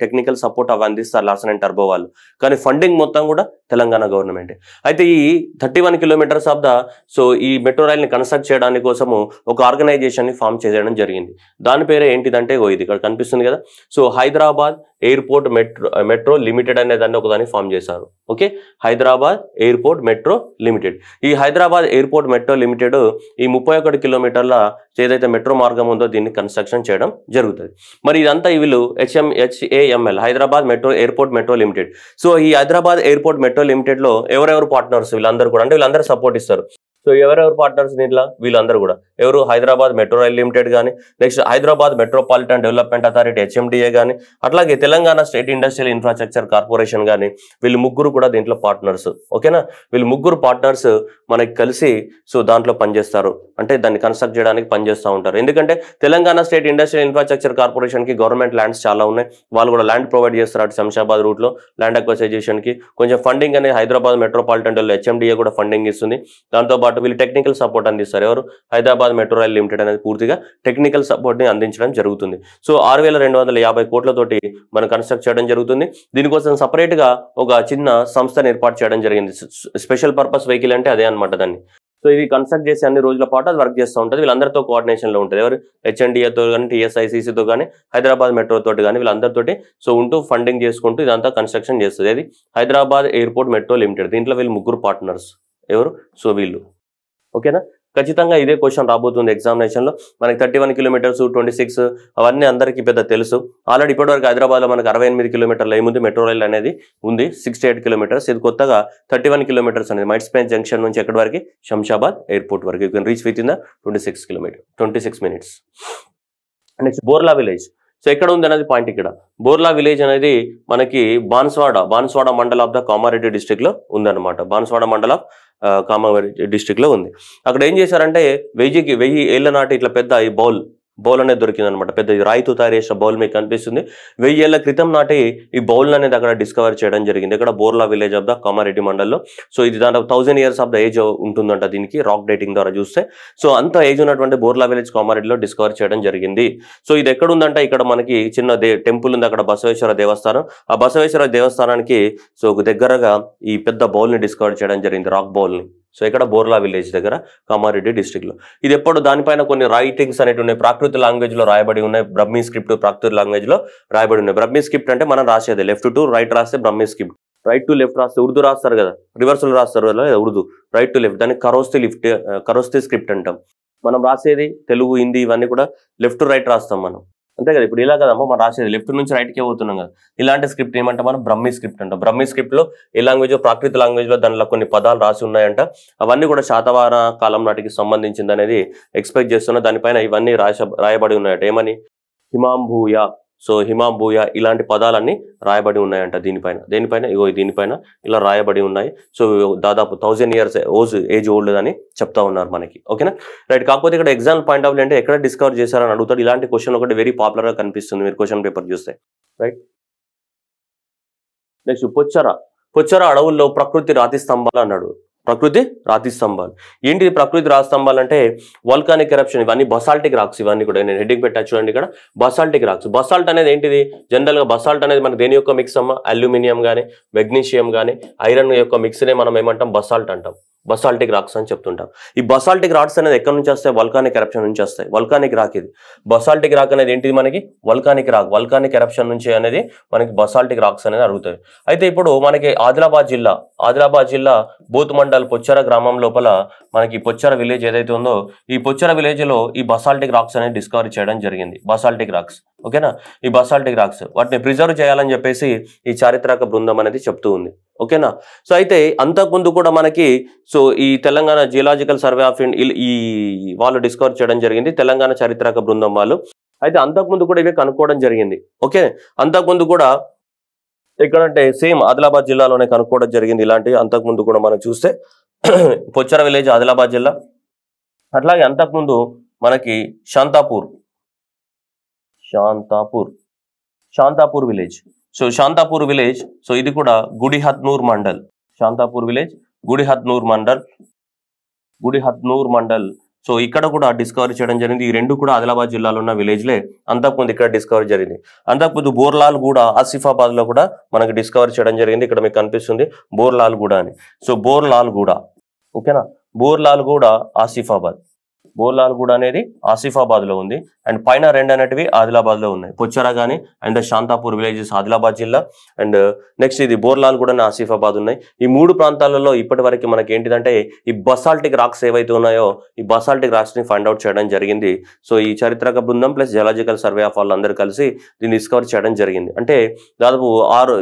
టెక్నికల్ సపోర్ట్ అవి అందిస్తారు లార్సన్ అండ్ టర్బో వాళ్ళు, కానీ ఫండింగ్ మొత్తం కూడా తెలంగాణ గవర్నమెంటే. అయితే ఈ 31 కిలోమీటర్స్ ఆఫ్ ద ఈ మెట్రో రైల్ని కన్స్ట్రక్ట్ చేయడానికి కోసము ఒక ఆర్గనైజేషన్ని ఫామ్ చేయడం జరిగింది. దాని పేరే ఏంటిదంటే ఇది ఇక్కడ కనిపిస్తుంది కదా. So Hyderabad airport metro limited అనే దాన్ని ఒకదాన్ని ఫామ్ చేశారు. Okay, Hyderabad airport metro limited. ఈ హైదరాబాద్ ఎయిర్పోర్ట్ మెట్రో లిమిటెడ్ ఈ 31 కిలోమీటర్ల ఏదైతే మెట్రో మార్గం ఉందో దీన్ని కన్స్ట్రక్షన్ చేయడం జరుగుతుంది. మరి ఇదంతా వీళ్ళు HAML Hyderabad airport metro limited. So ఈ హైదరాబాద్ ఎయిర్పోర్ట్ మెట్రో లిమిటెడ్ లో ఎవరెవరు పార్ట్నర్స్ వీళ్ళందరూ కూడా, అంటే వీళ్ళందరూ సపోర్ట్ ఇస్తారు. సో ఎవరెవరు పార్ట్నర్స్ దీంట్లో వీళ్ళందరూ కూడా ఎవరు, హైదరాబాద్ మెట్రో రైల్ లిమిటెడ్ కానీ, next Hyderabad metropolitan development authority HMDA కానీ, అట్లాగే Telangana state industrial infrastructure corporation కానీ, వీళ్ళు ముగ్గురు కూడా దీంట్లో పార్ట్నర్స్. ఓకేనా, వీళ్ళు ముగ్గురు పార్ట్నర్స్ మనకి కలిసి దాంట్లో పనిచేస్తారు, అంటే దాన్ని కన్స్ట్రక్ట్ చేయడానికి పనిచేస్తూ ఉంటారు. ఎందుకంటే తెలంగాణ స్టేట్ ఇండస్ట్రియల్ ఇన్ఫ్రాస్ట్రక్చర్ కార్పొరేషన్కి గవర్నమెంట్ ల్యాండ్స్ చాలా ఉన్నాయి, వాళ్ళు కూడా ల్యాండ్ ప్రొవైడ్ చేస్తారు. అటు శంషాబాద్ రూట్లో ల్యాండ్ అక్వైజేషన్కి కొంచెం ఫండింగ్ అనేది హైదరాబాద్ మెట్రోపాలిటన్ HMDA కూడా ఫండింగ్ ఇస్తుంది. దాంతోపాటు వీళ్ళు టెక్నికల్ సపోర్ట్ అందిస్తారు. ఎవరు, హైదరాబాద్ మెట్రో రైల్ లిమిటెడ్ అనేది పూర్తిగా టెక్నికల్ సపోర్ట్ని అందించడం జరుగుతుంది. సో 6,250 కోట్లతోటి మనం కన్స్ట్రక్ట్ చేయడం జరుగుతుంది. దీనికోసం సపరేట్గా ఒక చిన్న సంస్థను ఏర్పాటు చేయడం జరిగింది. స్పెషల్ పర్పస్ వెహికల్ అంటే అదే అనమాట దాన్ని. సో ఇది కన్స్ట్రక్ట్ చేసి అన్ని రోజుల పాటు అది వర్క్ చేస్తూ ఉంటుంది. వీళ్ళందరితో కోఆర్డినేషన్లో ఉంటుంది. ఎవరు, HNDAతో కానీ, TSICCతో కానీ, హైదరాబాద్ మెట్రోతో కానీ, వీళ్ళందరితోటి ఉంటూ ఫండింగ్ చేసుకుంటూ ఇదంతా కన్స్ట్రక్షన్ చేస్తుంది. అది హైదరాబాద్ ఎయిర్పోర్ట్ మెట్రో లిమిటెడ్. దీంట్లో వీళ్ళు ముగ్గురు పార్ట్నర్స్. ఎవరు, వీళ్ళు. ఓకేనా, ఖచ్చితంగా ఇదే క్వశ్చన్ రాబోతుంది ఎగ్జామినేషన్లో. మనకి 31 కిలోమీటర్స్ 26 అవన్నీ అందరికీ పెద్ద తెలుసు. ఆల్రెడీ ఇప్పటివరకు హైదరాబాద్లో మనకు 68 కిలోమీటర్లు ఏముంది మెట్రో రైల్ అనేది ఉంది, 68 కిలోమీటర్స్. ఇది కొత్తగా 31 కిలోమీటర్స్ అనేది మైండ్ స్పేస్ జంక్షన్ నుంచి ఎక్కడి వరకు శంషాబాద్ ఎయిర్పోర్ట్ వరకు. You can reach with in the 26 minutes. Next బోర్లా విలేజ్. సో ఎక్కడ ఉంది అనేది పాయింట్. ఇక్కడ బోర్లా విలేజ్ అనేది మనకి Banswada mandal of the Kamareddy district లో ఉందన్నమాట. బాన్స్వాడ మండల్ ఆఫ్ కామారెడ్డి డిస్ట్రిక్ట్ లో ఉంది. అక్కడ ఏం చేశారంటే 1000 ఏళ్ల నాటి ఇట్లా పెద్ద ఈ బౌల్ అనేది దొరికింది అనమాట. పెద్ద రాయితో తయారు చేసిన బౌల్ మీకు కనిపిస్తుంది. 1000 ఏళ్ల క్రితం నాటి ఈ బౌల్ అనేది అక్కడ డిస్కవర్ చేయడం జరిగింది. ఇక్కడ బోర్లా విలేజ్ ఆఫ్ ద కామారెడ్డి మండల్లో. సో ఇది దాదాపు 1000 years ఆఫ్ ద ఏజ్ ఉంటుందంట దీనికి, రాక్ డేటింగ్ ద్వారా చూస్తే. సో అంత ఏజ్ ఉన్నటువంటి బోర్లా విలేజ్ కామారెడ్డిలో డిస్కవర్ చేయడం జరిగింది. సో ఇది ఎక్కడ ఉందంటే ఇక్కడ మనకి చిన్న టెంపుల్ ఉంది, అక్కడ బసవేశ్వర దేవస్థానం. ఆ బసవేశ్వర దేవస్థానానికి దగ్గరగా ఈ పెద్ద బౌల్ని డిస్కవర్ చేయడం జరిగింది, రాక్ బౌల్ని. సో ఇక్కడ బోర్లా విలేజ్ దగ్గర కామారెడ్డి డిస్ట్రిక్ట్ లో. ఇది ఎప్పుడు దానిపైన కొన్ని రైటింగ్స్ అనేవి ఉన్నాయి, ప్రాకృత లాంగ్వేజ్ లో రాయబడి ఉన్నాయి. బ్రహ్మీ స్క్రిప్ట్ ప్రాకృత లాంగ్వేజ్ లో రాయబడి ఉన్నాయి. బ్రహ్మీ స్క్రిప్ట్ అంటే మనం రాసేది లెఫ్ట్ టు రైట్ రాస్తే Brahmi script, right to left రాస్తే ఉర్దూ రాస్తారు కదా, రివర్స్ లో రాస్తారు కదా ఉర్దూ, రైట్ టు లెఫ్ట్ దాన్ని ఖరోస్తి స్క్రిప్ట్ అంటాం. మనం రాసేది తెలుగు, హిందీ ఇవన్నీ కూడా లెఫ్ట్ టు రైట్ రాస్తాం మనం, అంతే కదా. ఇప్పుడు ఇలా కదమ్మా మనం రాసేది లెఫ్ట్ నుంచి రైట్కే పోతున్నాం కదా. ఇలాంటి స్క్రిప్ట్ ఏమంటే మనం బ్రహ్మీ స్క్రిప్ట్ అంటాం. బ్రహ్మీ స్క్రిప్ట్ లో ఏ లాంగ్వేజ్, ప్రాకృత లాంగ్వేజ్ లో దానిలో కొన్ని పదాలు రాసి ఉన్నాయంట. అవన్నీ కూడా శాతవాహన కాలం నాటికి సంబంధించింది అనేది ఎక్స్పెక్ట్ చేస్తున్నా. దానిపైన ఇవన్నీ రాయబడి ఉన్నాయట. ఏమని, హిమాంబూయ. సో హిమాంబూయ ఇలాంటి పదాలన్నీ రాయబడి ఉన్నాయంట దీనిపైన. దీనిపైన ఇలా రాయబడి ఉన్నాయి. సో దాదాపు 1000 years ఏజ్ ఓల్డ్ అని చెప్తా ఉన్నారు మనకి. ఓకేనా, రైట్. కాకపోతే ఇక్కడ ఎగ్జామ్ పాయింట్ ఆఫ్ వ్యూ అంటే ఎక్కడ డిస్కవర్ చేశారని అడుగుతాడు. ఇలాంటి క్వశ్చన్ ఒకటి వెరీ పాపులర్ గా కనిపిస్తుంది మీరు క్వశ్చన్ పేపర్ చూస్తే, రైట్. నెక్స్ట్ పొచ్చర అడవుల్లో ప్రకృతి రాతి స్తంభాలు అన్నాడు. ప్రకృతి రాతి స్తంభాలు ఏంటి? ప్రకృతి రాతి స్తంభాలు అంటే వాల్కానిక్ ఎరప్షన్, ఇవన్నీ బసాల్టిక్ రాక్స్. ఇవన్నీ కూడా నేను హెడ్డింగ్ పెట్టా చూడండి ఇక్కడ, బసాల్టిక్ రాక్స్. బసాల్ట్ అనేది ఏంటిది? జనరల్ గా బసాల్ట్ అనేది మనకి దేని యొక్క మిక్స్ అమ్మా? అల్యూమినియం కానీ, మెగ్నీషియం కానీ, ఐరన్ యొక్క మిక్స్ నే మనం ఏమంటాం? బసాల్ట్ అంటాం. బసాల్టిక్ రాక్స్ అని చెప్తుంటాం. ఈ బసాల్టిక్ రాక్స్ అనేది ఎక్కడి నుంచి వస్తాయి? వల్కానిక్ ఎరప్షన్ నుంచి వస్తాయి. వల్కానిక్ రాక్ ఇది. బసాల్టిక్ రాక్ అనేది ఏంటిది మనకి? వల్కానిక్ రాక్. వల్కానిక్ ఎరప్షన్ నుంచి అనేది మనకి బసాల్టిక్ రాక్స్ అనేది అరుగుతాయి. అయితే ఇప్పుడు మనకి ఆదిలాబాద్ జిల్లా బూత్ మండల్ పొచ్చర గ్రామం లోపల మనకి పొచ్చర విలేజ్ ఏదైతే ఉందో ఈ పొచ్చర విలేజ్ లో ఈ బసాల్టిక్ రాక్స్ అనేది డిస్కవరీ చేయడం జరిగింది. బసాల్టిక్ రాక్స్, ఓకేనా? ఈ బసాల్టిక్ రాక్స్ వాటిని ప్రిజర్వ్ చేయాలని చెప్పేసి ఈ చారిత్రక బృందం అనేది చెప్తూ ఉంది, ఓకేనా? సో అయితే అంతకుముందు కూడా మనకి సో ఈ తెలంగాణ జియోలాజికల్ సర్వే ఆఫ్ ఈ వాళ్ళు డిస్కవర్ చేయడం జరిగింది, తెలంగాణ చారిత్రక బృందం వాళ్ళు. అయితే అంతకుముందు కూడా ఇవే కనుక్కోవడం జరిగింది, ఓకే? అంతకుముందు కూడా ఎక్కడంటే సేమ్ ఆదిలాబాద్ జిల్లాలోనే కనుక్కోవడం జరిగింది ఇలాంటివి. అంతకుముందు కూడా మనం చూస్తే పొచ్చర విలేజ్ ఆదిలాబాద్ జిల్లా. అట్లాగే అంతకుముందు మనకి Shantapur village. So Shantapur village, so ఇది కూడా గుడిహత్నూర్ మండల్. శాంతాపూర్ విలేజ్ గుడిహత్నూర్ మండల్. సో ఇక్కడ కూడా డిస్కవరీ చేయడం జరిగింది. ఈ రెండు కూడా ఆదిలాబాద్ జిల్లాలో ఉన్న విలేజ్లే. అంతకుముందు ఇక్కడ డిస్కవరీ జరిగింది. అంతకుముందు బోర్లాల్ గూడ ఆసిఫాబాద్ లో కూడా మనకి డిస్కవరీ చేయడం జరిగింది. ఇక్కడ మీకు కనిపిస్తుంది బోర్లాల్ గూడ అని. సో బోర్లాల్ గూడ, ఓకేనా? బోర్లాల్ గూడ అనేది ఆసిఫాబాద్ లో ఉంది. అండ్ పైన రెండు అనేటివి ఆదిలాబాద్ లో ఉన్నాయి, పొచ్చర గానీ అండ్ శాంతాపూర్ విలేజెస్ ఆదిలాబాద్ జిల్లా. అండ్ నెక్స్ట్ ఇది బోర్లాల్ కూడా ఆసిఫాబాద్ ఉన్నాయి. ఈ మూడు ప్రాంతాలలో ఇప్పటి వరకు మనకి ఏంటిదంటే ఈ బసాల్టిక్ రాక్స్ ఏవైతే ఉన్నాయో ఈ బసాల్టిక్ రాక్స్ ని ఫైండ్ అవుట్ చేయడం జరిగింది. సో ఈ చారిత్రక బృందం ప్లస్ జియోలాజికల్ సర్వే ఆఫ్ వాళ్ళందరూ కలిసి దీన్ని డిస్కవర్ చేయడం జరిగింది. అంటే దాదాపు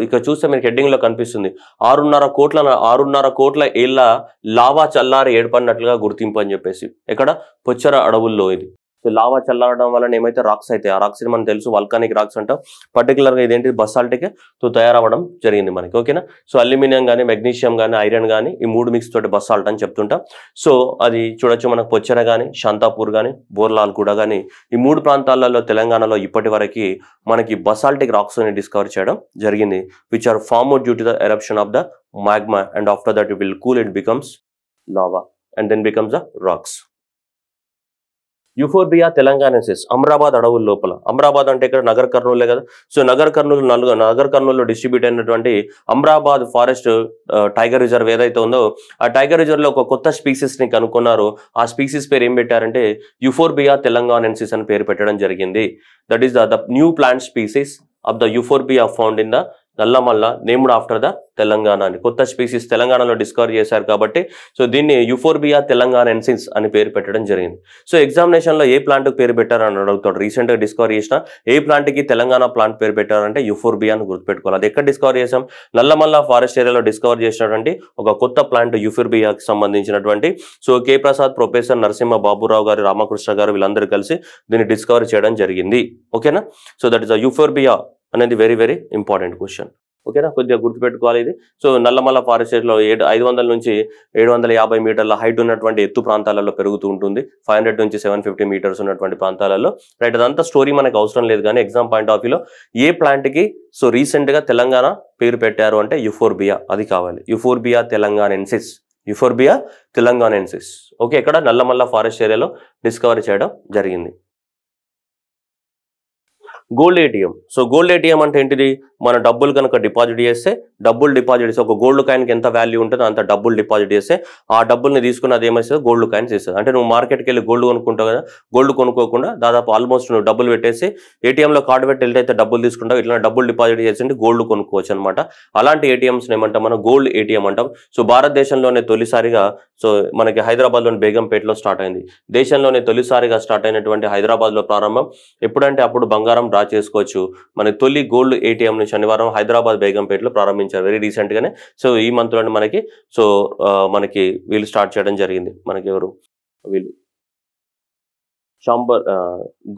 ఇక్కడ చూస్తే మీకు హెడ్డింగ్ లో కనిపిస్తుంది 6.5 కోట్ల ఏళ్ల లావా చల్లారి ఏర్పడినట్లుగా గుర్తింపు అని చెప్పేసి. ఎక్కడ? పొచ్చర అడవుల్లో ఇది. సో లావా చల్లారడం వలన ఏమైతే రాక్స్ అయితే ఆ రాక్స్ మనకు తెలుసు వల్కానిక్ రాక్స్ అంటాం. పర్టికులర్ గా ఇదేంటి బసాల్టిక్ తో తయారవ్వడం జరిగింది మనకి, ఓకేనా? సో అల్యూమినియం కానీ మెగ్నీషియం కానీ ఐరన్ కానీ ఈ మూడు మిక్స్ తోటి బసాల్ట్ అని చెప్తుంటాం. సో అది చూడొచ్చు మనకు పొచ్చర కానీ శాంతాపూర్ కానీ బోర్లాల్ కూడా కానీ ఈ మూడు ప్రాంతాలలో తెలంగాణలో ఇప్పటి వరకు మనకి బసాల్టిక్ రాక్స్ ని డిస్కవర్ చేయడం జరిగింది, which are formed due to the eruption of the magma and after that it will cool, it becomes lava and then becomes the rocks. Euphorbia telanganensis Amrabad అడవుల లోపల. అమరాబాద్ అంటే ఇక్కడ నగర్ కర్నూలే కదా. సో నగర్ కర్నూలులో డిస్ట్రిబ్యూట్ అయినటువంటి అమరాబాద్ ఫారెస్ట్ టైగర్ రిజర్వ్ ఏదైతే ఉందో ఆ టైగర్ రిజర్వ్ లో ఒక కొత్త స్పీసీస్ ని కనుక్కున్నారు. ఆ స్పీసీస్ పేరు ఏం పెట్టారంటే యూఫోర్బియా తెలంగాణెన్సిస్ అని పేరు పెట్టడం జరిగింది. That is the new plant species of the Euphorbia found in the Nallamala named after the Telangana అని. కొత్త స్పీసీస్ తెలంగాణలో డిస్కవర్ చేశారు కాబట్టి సో దీన్ని యూఫోర్బియా తెలంగాణెన్సిస్ అని పేరు పెట్టడం జరిగింది. సో ఎగ్జామినేషన్ లో ఏ ప్లాంట్ పేరు పెట్టారు అని అడుగుతాడు. రీసెంట్ గా డిస్కవర్ చేసిన ఏ ప్లాంట్ కి తెలంగాణ ప్లాంట్ పేరు పెట్టారంటే యూఫోర్బియా అని గుర్తుపెట్టుకోవాలి. అది ఎక్కడ డిస్కవర్ చేసాం? నల్లమల్ల ఫారెస్ట్ ఏరియాలో డిస్కవర్ చేసినటువంటి ఒక కొత్త ప్లాంట్ యూఫోర్బియాకి సంబంధించినటువంటి. సో కే ప్రసాద్, ప్రొఫెసర్ నరసింహ బాబురావు గారు, రామకృష్ణ గారు వీళ్ళందరూ కలిసి దీన్ని డిస్కవర్ చేయడం జరిగింది, ఓకేనా? సో దట్ ఇస్ యూఫోర్బియా అనేది వెరీ వెరీ ఇంపార్టెంట్ క్వశ్చన్, ఓకేనా? కొద్దిగా గుర్తుపెట్టుకోవాలి ఇది. సో నల్లమల్ల ఫారెస్ట్ లో 500 నుంచి 750 మీటర్ల హైట్ ఉన్నటువంటి ఎత్తు ప్రాంతాలలో పెరుగుతూ ఉంటుంది. 500 నుంచి 750 మీటర్స్ ఉన్నటువంటి ప్రాంతాలలో, రైట్? అదంతా స్టోరీ మనకు అవసరం లేదు కానీ ఎగ్జామ్ పాయింట్ ఆఫ్ వ్యూలో ఏ ప్లాంట్ కి సో రీసెంట్ గా తెలంగాణ పేరు పెట్టారు అంటే యూఫోర్బియా, అది కావాలి. యూఫోర్బియా తెలంగాణెన్సిస్, ఓకే? ఇక్కడ నల్లమల్ల ఫారెస్ట్ ఏరియాలో డిస్కవర్ చేయడం జరిగింది. Gold ATM. So gold ATM అంటే ఏంటిది? మన డబ్బులు కనుక డిపాజిట్ చేస్తే ఒక గోల్డ్ కాయిన్కి ఎంత వాల్యూ ఉంటుందో అంత డబ్బులు డిపాజిట్ చేస్తే ఆ డబ్బుల్ని తీసుకుని అది ఏమైతే గోల్డ్ కాయిన్స్ ఇస్తుంది. అంటే నువ్వు మార్కెట్కి వెళ్ళి గోల్డ్ కొనుక్కుంటావు కదా, గోల్డ్ కొనుక్కోకుండా దాదాపు ఆల్మోస్ట్ నువ్వు డబ్బులు పెట్టేసి ఏటీఎంలో కార్డు పెట్టి వెళ్తే డబ్బులు తీసుకుంటావు, ఇట్లా డబ్బులు డిపాజిట్ చేసి గోల్డ్ కొనుక్కోవచ్చు అనమాట. అలాంటి ఏటీఎంస్ ఏమంటాం మనం? గోల్డ్ ఏటీఎం అంటాం. సో భారతదేశంలోనే తొలిసారిగా సో మనకి హైదరాబాద్లోని బేగంపేటలో స్టార్ట్ అయింది. దేశంలోనే తొలిసారిగా స్టార్ట్ అయినటువంటి హైదరాబాద్లో ప్రారంభం. ఎప్పుడంటే అప్పుడు బంగారం డ్రా చేసుకోవచ్చు. మన తొలి గోల్డ్ ఏటీఎం ని శనివారం హైదరాబాద్ బేగంపేటలో ప్రారంభించారు వెరీ రీసెంట్ గానే. సో ఈ మంత్ లోనే మనకి వీళ్ళు స్టార్ట్ చేయడం జరిగింది. మనకి ఎవరు వీళ్ళు?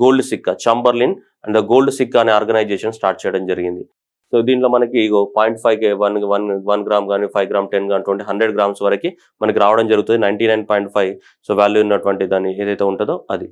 Gold Sikka, Chamberlain and gold Sikka అనే ఆర్గనైజేషన్ స్టార్ట్ చేయడం జరిగింది. సో దీంట్లో మనకి 0.5 1 గ్రామ్ కానీ 5 గ్రామ్ 10 కానీ 20 100 గ్రామ్స్ వరకు మనకి రావడం జరుగుతుంది. 99.5 సో వాల్యూ ఉన్నటువంటి దాన్ని ఏదైతే ఉంటుందో అది.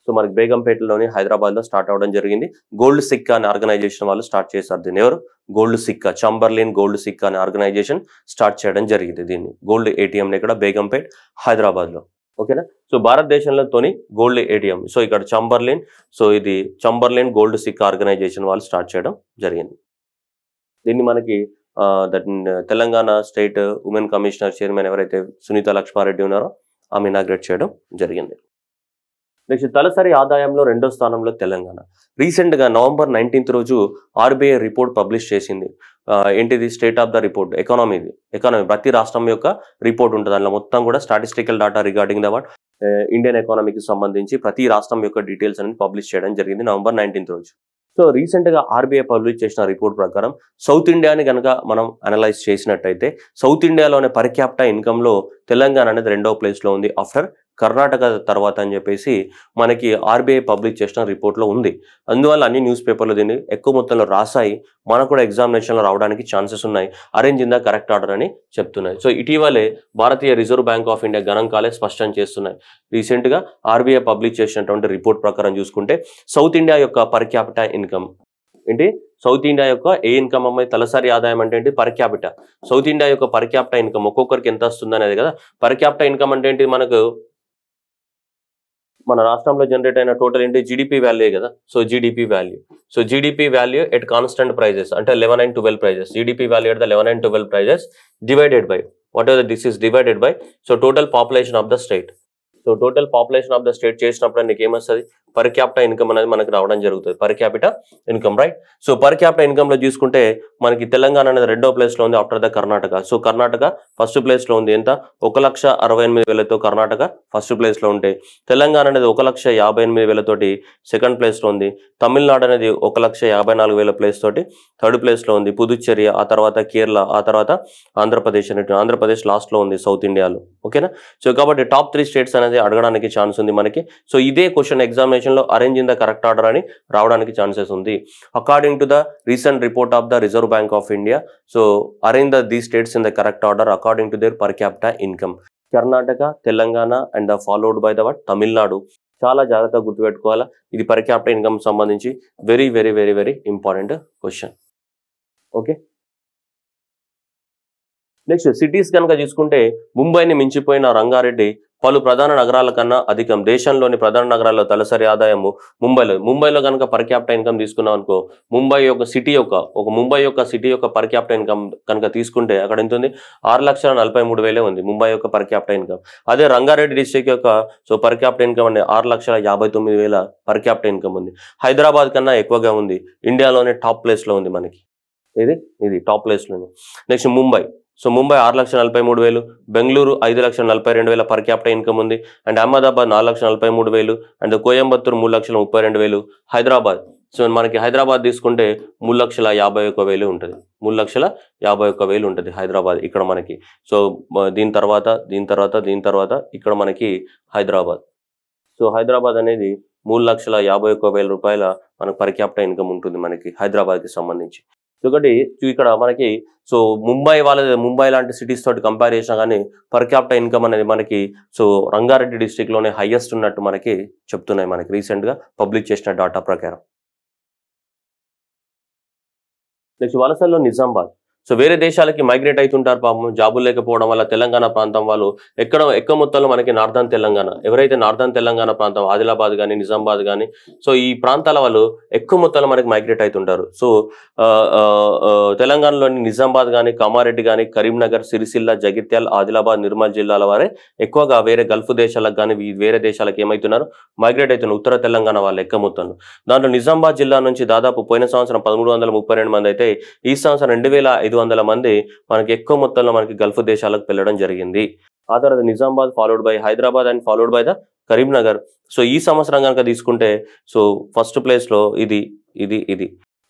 సో మనకి బేగంపేటలోని హైదరాబాద్లో స్టార్ట్ అవ్వడం జరిగింది. గోల్డ్ సిక్కా అనే ఆర్గనైజేషన్ వాళ్ళు స్టార్ట్ చేశారు దీన్ని. ఎవరు? Gold Sikka, Chamberlain gold Sikka అనే ఆర్గనైజేషన్ స్టార్ట్ చేయడం జరిగింది దీన్ని. గోల్డ్ ఏటీఎం ఇక్కడ బేగంపేట్ హైదరాబాద్లో, ఓకేనా? సో భారతదేశంలోని గోల్డ్ ఏటీఎం. సో ఇక్కడ చాంబర్లిన్, సో ఇది చాంబర్లిన్ గోల్డ్ సిక్కా ఆర్గనైజేషన్ వాళ్ళు స్టార్ట్ చేయడం జరిగింది. దీన్ని మనకి that Telangana state women commissioner chairman ఎవరైతే సునీత లక్ష్మారెడ్డి ఉన్నారో ఆమె ఇనాగ్రేట్ చేయడం జరిగింది. నెక్స్ట్ తలసరి ఆదాయంలో 2వ స్థానంలో తెలంగాణ. రీసెంట్గా నవంబర్ 19 రోజు ఆర్బీఐ రిపోర్ట్ పబ్లిష్ చేసింది. ఏంటిది? State of the report, economy ప్రతి రాష్ట్రం యొక్క రిపోర్ట్ ఉంటుంది. అందులో మొత్తం కూడా statistical data regarding the Indian ఎకానమీకి సంబంధించి ప్రతి రాష్ట్రం యొక్క డీటెయిల్స్ అనేది పబ్లిష్ చేయడం జరిగింది నవంబర్ 19 రోజు. సో రీసెంట్గా ఆర్బీఐ పబ్లిష్ చేసిన రిపోర్ట్ ప్రకారం సౌత్ ఇండియాని కనుక మనం అనలైజ్ చేసినట్టయితే సౌత్ ఇండియాలోనే పర్ క్యాపిటా ఇన్కంలో తెలంగాణ అనేది 2వ ప్లేస్లో ఉంది ఆఫ్టర్ కర్ణాటక తర్వాత అని చెప్పేసి మనకి ఆర్బీఐ పబ్లిష్ చేసిన రిపోర్ట్లో ఉంది. అందువల్ల అన్ని న్యూస్ పేపర్లు దీన్ని ఎక్కువ మొత్తంలో రాసాయి. మనకు కూడా ఎగ్జామినేషన్లో రావడానికి ఛాన్సెస్ ఉన్నాయి. Arrange in the correct order అని చెప్తున్నాయి. సో ఇటీవలే భారతీయ రిజర్వ్ బ్యాంక్ ఆఫ్ ఇండియా గణాంకాలే స్పష్టం చేస్తున్నాయి. రీసెంట్గా ఆర్బీఐ పబ్లిష్ చేసినటువంటి రిపోర్ట్ ప్రకారం చూసుకుంటే సౌత్ ఇండియా యొక్క పర్ క్యాపిటా ఇన్కమ్ ఏంటి? సౌత్ ఇండియా యొక్క ఏ ఇన్కమ్ అమ్మాయి తలసరి ఆదాయం అంటే ఏంటి? Per capita. సౌత్ ఇండియా యొక్క పర్ క్యాపిటా ఇన్కమ్ ఒక్కొక్కరికి ఎంత వస్తుంది అనేది కదా. పర్ క్యాపిటా ఇన్కమ్ అంటే ఏంటి? మనకు మన రాష్ట్రంలో జనరేట్ అయిన టోటల్ ఏంటి? జీడిపి వాల్యూ కదా. So GDP value at constant prices అంటే 11 and 12 prices. GDP value at the 11 and 12 prices divided by whatever this is divided by so total population of the state. So total population of the state చేసినప్పుడు నీకు ఏమొస్తుంది? పర్ క్యాపిటా ఇన్కమ్ అనేది మనకి రావడం జరుగుతుంది. Per capita income, right? So per capita income లో చూసుకుంటే మనకి తెలంగాణ అనేది 2వ ప్లేస్లో ఉంది after the Karnataka. So Karnataka first ప్లేస్లో ఉంది. ఎంత? 1,68,000 కర్ణాటక ఫస్ట్ ప్లేస్లో ఉంటే తెలంగాణ అనేది 1,58,000 తోటి సెకండ్ ప్లేస్లో ఉంది. తమిళనాడు అనేది 1,54,000 ప్లేస్ తోటి థర్డ్ ప్లేస్లో ఉంది. పుదుచ్చేరి, ఆ తర్వాత కేరళ, ఆ తర్వాత ఆంధ్రప్రదేశ్ ఆంధ్రప్రదేశ్ లాస్ట్లో ఉంది సౌత్ ఇండియాలో. ఓకేనా? సో కాబట్టి టాప్ 3 స్టేట్స్ అనేది అడగడానికి ఛాన్స్ ఉంది మనకి. సో ఇదే క్వశ్చన్ ఎగ్జామినేషన్ లో arrange in the correct order అని రావడానికి ఛాన్సెస్ ఉంది. According to the recent report of the reserve bank of India, so arrange the states in the correct order according to their per capita income. Karnataka, Telangana and followed by the Tamil Nadu. చాలా జాగ్రత్తగా గుర్తుపెట్టుకోవాలా. ఇది పర్ క్యాపిటా ఇన్కమ్ సంబంధించి very very very very important question. Okay, next cities కనుక చూసుకుంటే ముంబైని మించిపోయిన రంగారెడ్డి పలు ప్రధాన నగరాల కన్నా అధికం. దేశంలోని ప్రధాన నగరాల్లో తలసరి ఆదాయము ముంబైలో కనుక పర్ క్యాపిటా ఇన్కమ్ తీసుకున్నాం అనుకో, ముంబై యొక్క సిటీ యొక్క పర్ క్యాపిటా ఇన్కమ్ కనుక తీసుకుంటే అక్కడ ఎంత ఉంది? 6,43,000 ఉంది ముంబై యొక్క పర్ క్యాపిటా ఇన్కమ్. అదే రంగారెడ్డి డిస్ట్రిక్ట్ యొక్క సో పర్ క్యాపిటా ఇన్కమ్ అంటే 6,59,000 పర్ క్యాపిటా ఇన్కమ్ ఉంది. హైదరాబాద్ కన్నా ఎక్కువగా ఉంది. ఇండియాలోనే టాప్ ప్లేస్లో ఉంది మనకి. ఇది టాప్ ప్లేస్లో ఉంది. Next Mumbai. So Mumbai 6,43,000, Bengaluru 5,42,000 per capita income ఉంది. And Ahmedabad 4,43,000 and Coimbatore 3,32,000. Hyderabad, so మనకి హైదరాబాద్ తీసుకుంటే 3,51,000 ఉంటుంది. 3,51,000 ఉంటుంది హైదరాబాద్ ఇక్కడ మనకి. సో దీని తర్వాత ఇక్కడ మనకి హైదరాబాద్. సో హైదరాబాద్ అనేది 3,51,000 రూపాయల మనకు పర్ క్యాపిటా ఇన్కమ్ ఉంటుంది మనకి హైదరాబాద్కి సంబంధించి. ఒకటి ఇక్కడ మనకి సో ముంబై లాంటి సిటీస్ తోటి కంపేర్ చేసినా కానీ పర్ క్యాపిటా ఇన్కమ్ అనేది మనకి సో రంగారెడ్డి డిస్ట్రిక్ట్ లోనే హైయెస్ట్ ఉన్నట్టు మనకి చెప్తున్నాయి మనకి రీసెంట్ గా పబ్లిష్ చేసిన డాటా ప్రకారం. నెక్స్ట్ వలసల్లో నిజామాబాద్. సో వేరే దేశాలకి మైగ్రేట్ అవుతుంటారు పాపం, జాబులు లేకపోవడం వల్ల తెలంగాణ ప్రాంతం వాళ్ళు ఎక్కువ మొత్తంలో మనకి నార్థన్ తెలంగాణ, ఎవరైతే నార్థన్ తెలంగాణ ప్రాంతం ఆదిలాబాద్ కానీ నిజామాబాద్ కానీ సో ఈ ప్రాంతాల వాళ్ళు ఎక్కువ మొత్తంలో మనకి మైగ్రేట్ అవుతుంటారు. సో తెలంగాణలోని నిజామాబాద్ కానీ, కామారెడ్డి కానీ, కరీంనగర్, సిరిసిల్ల, జగిత్యాల, ఆదిలాబాద్, నిర్మల్ జిల్లాల వారే ఎక్కువగా వేరే గల్ఫ్ దేశాలకు కానీ వేరే దేశాలకు ఏమవుతున్నారు? మైగ్రేట్ అవుతున్నారు. ఉత్తర తెలంగాణ వాళ్ళు ఎక్కువ మొత్తంలో. దాంట్లో నిజామాబాద్ జిల్లా నుంచి దాదాపు పోయిన సంవత్సరం 1,332 మంది అయితే ఈ సంవత్సరం 2,500 మంది మనకి ఎక్కువ మొత్తంలో మనకి గల్ఫ్ దేశాలకు వెళ్ళడం జరిగింది. ఆ తర్వాత Nizamabad followed by Hyderabad and followed by the Karimnagar. So ఈ సంవత్సరం కనుక తీసుకుంటే సో ఫస్ట్ ప్లేస్ లో ఇది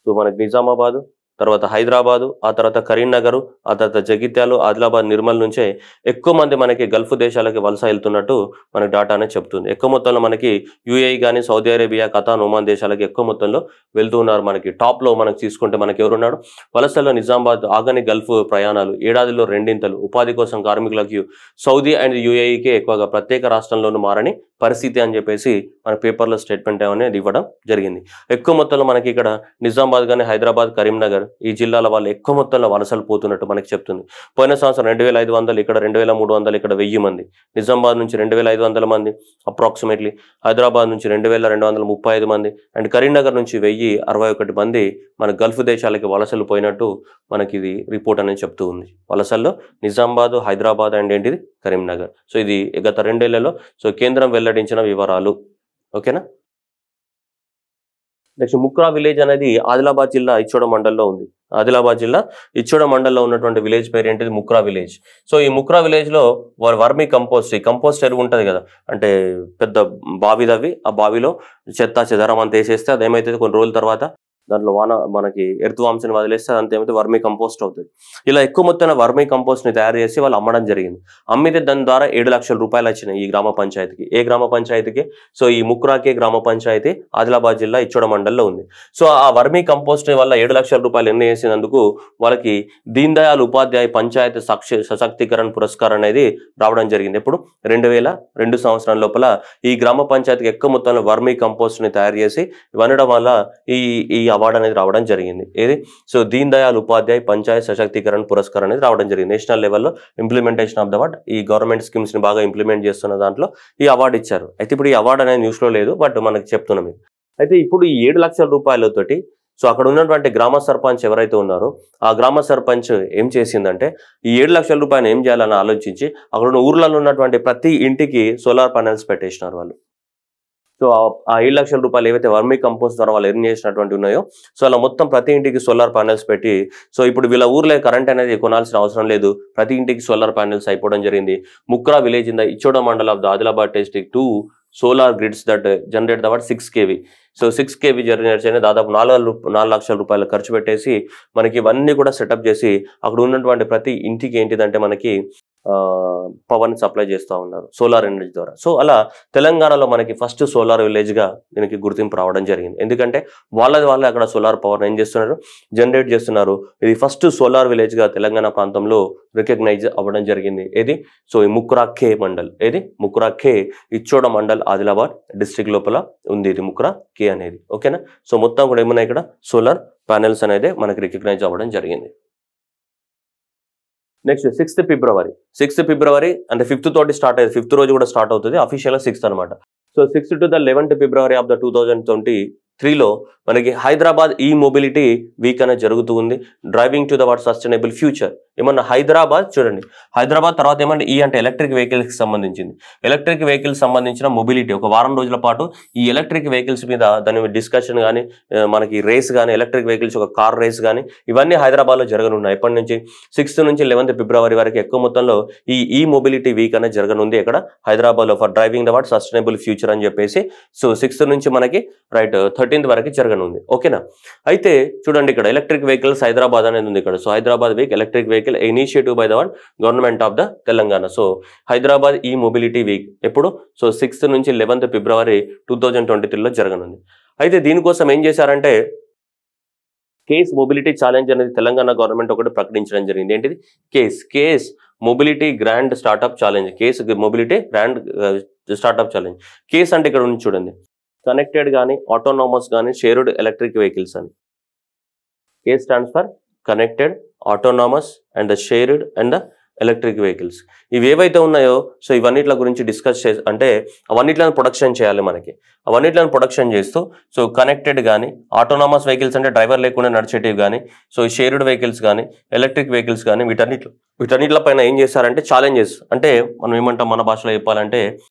సో మనకి నిజామాబాద్, తర్వాత హైదరాబాదు, ఆ తర్వాత కరీంనగర్, ఆ తర్వాత జగిత్యాలు, ఆదిలాబాద్, నిర్మల్ నుంచే ఎక్కువ మంది మనకి గల్ఫ్ దేశాలకి వలస వెళ్తున్నట్టు మనకి డాటా అనేది చెప్తుంది. ఎక్కువ మొత్తంలో మనకి యూఏఈ కానీ, సౌదీ అరేబియా, ఖతార్, ఒమాన్ దేశాలకి ఎక్కువ మొత్తంలో వెళ్తూ ఉన్నారు. మనకి టాప్ లో మనకి తీసుకుంటే మనకి ఎవరున్నాడు? వలసల్లో నిజామాబాద్. ఆగని గల్ఫ్ ప్రయాణాలు ఏడాదిలో 2 ఉపాధి కోసం కార్మికులకు సౌదీ అండ్ యూఏఈకే ఎక్కువగా, ప్రత్యేక రాష్ట్రంలోనూ మారని పరిస్థితి అని చెప్పేసి మన పేపర్లో స్టేట్మెంట్ అనేది ఇవ్వడం జరిగింది. ఎక్కువ మొత్తంలో మనకి ఇక్కడ నిజామాబాద్ కానీ హైదరాబాద్, కరీంనగర్ ఈ జిల్లాల వాళ్ళు ఎక్కువ మొత్తంలో వలసలు పోతున్నట్టు మనకి చెప్తుంది. పోయిన సంవత్సరం 2500, ఇక్కడ 2300, ఇక్కడ 1000 మంది. నిజామాబాద్ నుంచి 2500 మంది అప్రాక్సిమేట్లీ, హైదరాబాద్ నుంచి 2235 మంది అండ్ కరీంనగర్ నుంచి 1061 మంది మన గల్ఫ్ దేశాలకి వలసలు పోయినట్టు మనకి ఇది రిపోర్ట్ అనేది చెప్తూ ఉంది. వలసల్లో నిజామాబాద్, హైదరాబాద్ అండ్ ఏంటిది కరీంనగర్. సో ఇది గత 2 ఏళ్లలో సో కేంద్రం వెల్లడించిన వివరాలు. ఓకేనా. నెక్స్ట్ ముక్రా విలేజ్ అనేది ఆదిలాబాద్ జిల్లా ఇచ్చోడ మండల్లో ఉంది. ఆదిలాబాద్ జిల్లా ఇచ్చోడ మండల్లో ఉన్నటువంటి విలేజ్ పేరు ఏంటిది ముక్రా విలేజ్. సో ఈ ముక్రా విలేజ్ లో వర్మీ కంపోస్ట్, ఈ కంపోస్ట్ ఎరువు ఉంటుంది కదా, అంటే పెద్ద బావి తవ్వి ఆ బావిలో చెత్త చెదారం అంతా వేసేస్తే అదేమైతుంది కొన్ని రోజుల తర్వాత దాంట్లో మనకి ఎర్త్వామ్స్ని వదిలేస్తే అదంతా ఏమైతే వర్మీ కంపోస్ట్ అవుతుంది. ఇలా ఎక్కువ మొత్తాన వర్మీ కంపోస్ట్ని తయారు చేసి వాళ్ళు అమ్మడం జరిగింది. అమ్మితే దాని ద్వారా 7 లక్షల రూపాయలు వచ్చినాయి ఈ గ్రామ పంచాయతీకి. ఏ గ్రామ పంచాయతీకి? సో ఈ ముక్రాకే గ్రామ పంచాయతీ ఆదిలాబాద్ జిల్లా ఇచ్చోడ మండల్లో ఉంది. సో ఆ వర్మీ కంపోస్ట్ వల్ల 7 లక్షల రూపాయలు ఎన్ని చేసినందుకు వాళ్ళకి దీన్ దయాళ్ ఉపాధ్యాయ పంచాయతీ సశక్తీకరణ పురస్కారం అనేది రావడం జరిగింది. ఎప్పుడు 2002 సంవత్సరం లోపల ఈ గ్రామ పంచాయతీకి ఎక్కువ మొత్తంలో వర్మీ కంపోస్ట్ని తయారు చేసి ఇవ్వడం వల్ల ఈ అవార్డు అనేది రావడం జరిగింది. ఏది? సో దీన్ దయాళ్ ఉపాధ్యాయ పంచాయత్ సశక్తీకరణ పురస్కారం అనేది రావడం జరిగింది. నేషనల్ లెవెల్లో ఇంప్లిమెంటేషన్ ఆఫ్ ద అవార్డ్, ఈ గవర్నమెంట్ స్కీమ్స్ ని బాగా ఇంప్లిమెంట్ చేస్తున్న దాంట్లో ఈ అవార్డు ఇచ్చారు. అయితే ఇప్పుడు ఈ అవార్డు అనేది న్యూస్ లో లేదు, బట్ మనకి చెప్తున్నాం. అయితే ఇప్పుడు ఈ 7 లక్షల రూపాయలతోటి సో అక్కడ ఉన్నటువంటి గ్రామ సర్పంచ్ ఎవరైతే ఉన్నారో ఆ గ్రామ సర్పంచ్ ఏం చేసిందంటే ఈ 7 లక్షల రూపాయలు ఏం చేయాలని ఆలోచించి అక్కడ ఉన్న ఊర్లలో ఉన్నటువంటి ప్రతి ఇంటికి సోలార్ ప్యానెల్స్ పెట్టేసినారు వాళ్ళు. సో ఆ 7 లక్షల రూపాయలు ఏవైతే వర్మీ కంపోస్ట్ ద్వారా వాళ్ళు ఎర్న్ చేసినటువంటి ఉన్నాయో సో అలా మొత్తం ప్రతి ఇంటికి సోలార్ ప్యానెల్స్ పెట్టి సో ఇప్పుడు వీళ్ళ ఊర్లో కరెంట్ అనేది కొనాల్సిన అవసరం లేదు, ప్రతి ఇంటికి సోలార్ ప్యానెల్స్ అయిపోవడం జరిగింది. Mukra village in the Ichoda mandal of the Adilabad district 2 solar grids that generate the 6 kV. So 6 kV generate చేయని దాదాపు 4 లక్షల రూపాయలు ఖర్చు పెట్టేసి మనకి ఇవన్నీ కూడా సెటప్ చేసి అక్కడ ఉన్నటువంటి ప్రతి ఇంటికి ఏంటిదంటే మనకి పవర్ సప్లై చేస్తూ ఉన్నారు సోలార్ ఎనర్జీ ద్వారా. సో అలా తెలంగాణలో మనకి ఫస్ట్ సోలార్ విలేజ్గా దీనికి గుర్తింపు రావడం జరిగింది. ఎందుకంటే వాళ్ళే అక్కడ సోలార్ పవర్ ఏం చేస్తున్నారు, జనరేట్ చేస్తున్నారు. ఇది ఫస్ట్ సోలార్ విలేజ్గా తెలంగాణ ప్రాంతంలో రికగ్నైజ్ అవ్వడం జరిగింది. ఏది? సో ఈ ముక్రా ఖే మండల్, ఏది ముక్రా ఖే ఇచ్చోడ మండల్ ఆదిలాబాద్ డిస్ట్రిక్ట్ లోపల ఉంది ఇది ముక్రా ఖే అనేది. ఓకేనా. సో మొత్తం కూడా ఏమన్నా ఇక్కడ సోలార్ ప్యానెల్స్ అనేది మనకి రికగ్నైజ్ అవ్వడం జరిగింది. నెక్స్ట్ 6th ఫిబ్రవరి అంటే 5th తోటి స్టార్ట్ అయ్యింది. 5th రోజు కూడా స్టార్ట్ అవుతుంది, అఫీషియల్గా 6th అనమాట. So 6th to the 11th February of the 2023లో మనకి హైదరాబాద్ ఈ మొబిలిటీ వీక్ అనేది జరుగుతూ ఉంది. Driving to the world sustainable future. ఏమన్నా హైదరాబాద్ చూడండి, హైదరాబాద్ తర్వాత ఏమన్నా ఈ అంటే ఎలక్ట్రిక్ వెహికల్స్కి సంబంధించింది. ఎలక్ట్రిక్ వెహికల్స్ సంబంధించిన మొబిలిటీ ఒక వారం రోజుల పాటు ఈ ఎలక్ట్రిక్ వెహికల్స్ మీద దాని డిస్కషన్ కానీ మనకి రేస్ కానీ ఎలక్ట్రిక్ వెహికల్స్ ఒక కార్ రేస్ కానీ ఇవన్నీ హైదరాబాద్లో జరగనున్నాయి. ఎప్పటి నుంచి 6th నుంచి 11th February వరకు ఎక్కువ మొత్తంలో ఈ మొబిలిటీ వీక్ అనేది జరగనుంది ఇక్కడ హైదరాబాద్లో for driving the world sustainable future అని చెప్పేసి. సో 6th నుంచి మనకి 13th వరకు జరగనుంది. ఓకేనా. అయితే చూడండి ఇక్కడ ఎలక్ట్రిక్ వెహికల్స్ హైదరాబాద్ అనేది ఉంది ఇక్కడ. So Hyderabad week electric vehicle initiative by the government of the Telangana. So Hyderabad ఈ మొబిలిటీ వీక్ ఎప్పుడు? సో 6th నుంచి 11th February 2023లో జరగనుంది. అయితే దీనికోసం ఏం చేశారంటే కేస్ మొబిలిటీ ఛాలెంజ్ అనేది తెలంగాణ గవర్నమెంట్ ఒకటి ప్రకటించడం జరిగింది. ఏంటిది? CASE mobility grand startup challenge. CASE mobility grand startup challenge. Case అంటే ఇక్కడ ఉంది చూడండి, కనెక్టెడ్ కానీ ఆటోనామస్ కానీ షేర్డ్ ఎలక్ట్రిక్ వెహికల్స్ అని. K stands for connected, autonomous and the shared and the electric vehicles. ఇవి ఏవైతే ఉన్నాయో సో ఇవన్నిట్ల గురించి డిస్కస్ అంటే అవన్నిట్లను ప్రొడక్షన్ చేయాలి మనకి. అవన్నిట్లను ప్రొడక్షన్ చేస్తూ సో కనెక్టెడ్ కానీ ఆటోనామస్ వెహికల్స్ అంటే డ్రైవర్ లేకుండా నడిచేటివి కానీ సో షేర్డ్ వెహికల్స్ కానీ ఎలక్ట్రిక్ వెహికల్స్ కానీ వీటన్నిట్ల పైన ఏం చేశారంటే ఛాలెంజెస్ అంటే మనం ఏమంటాం మన భాషలో చెప్పాలంటే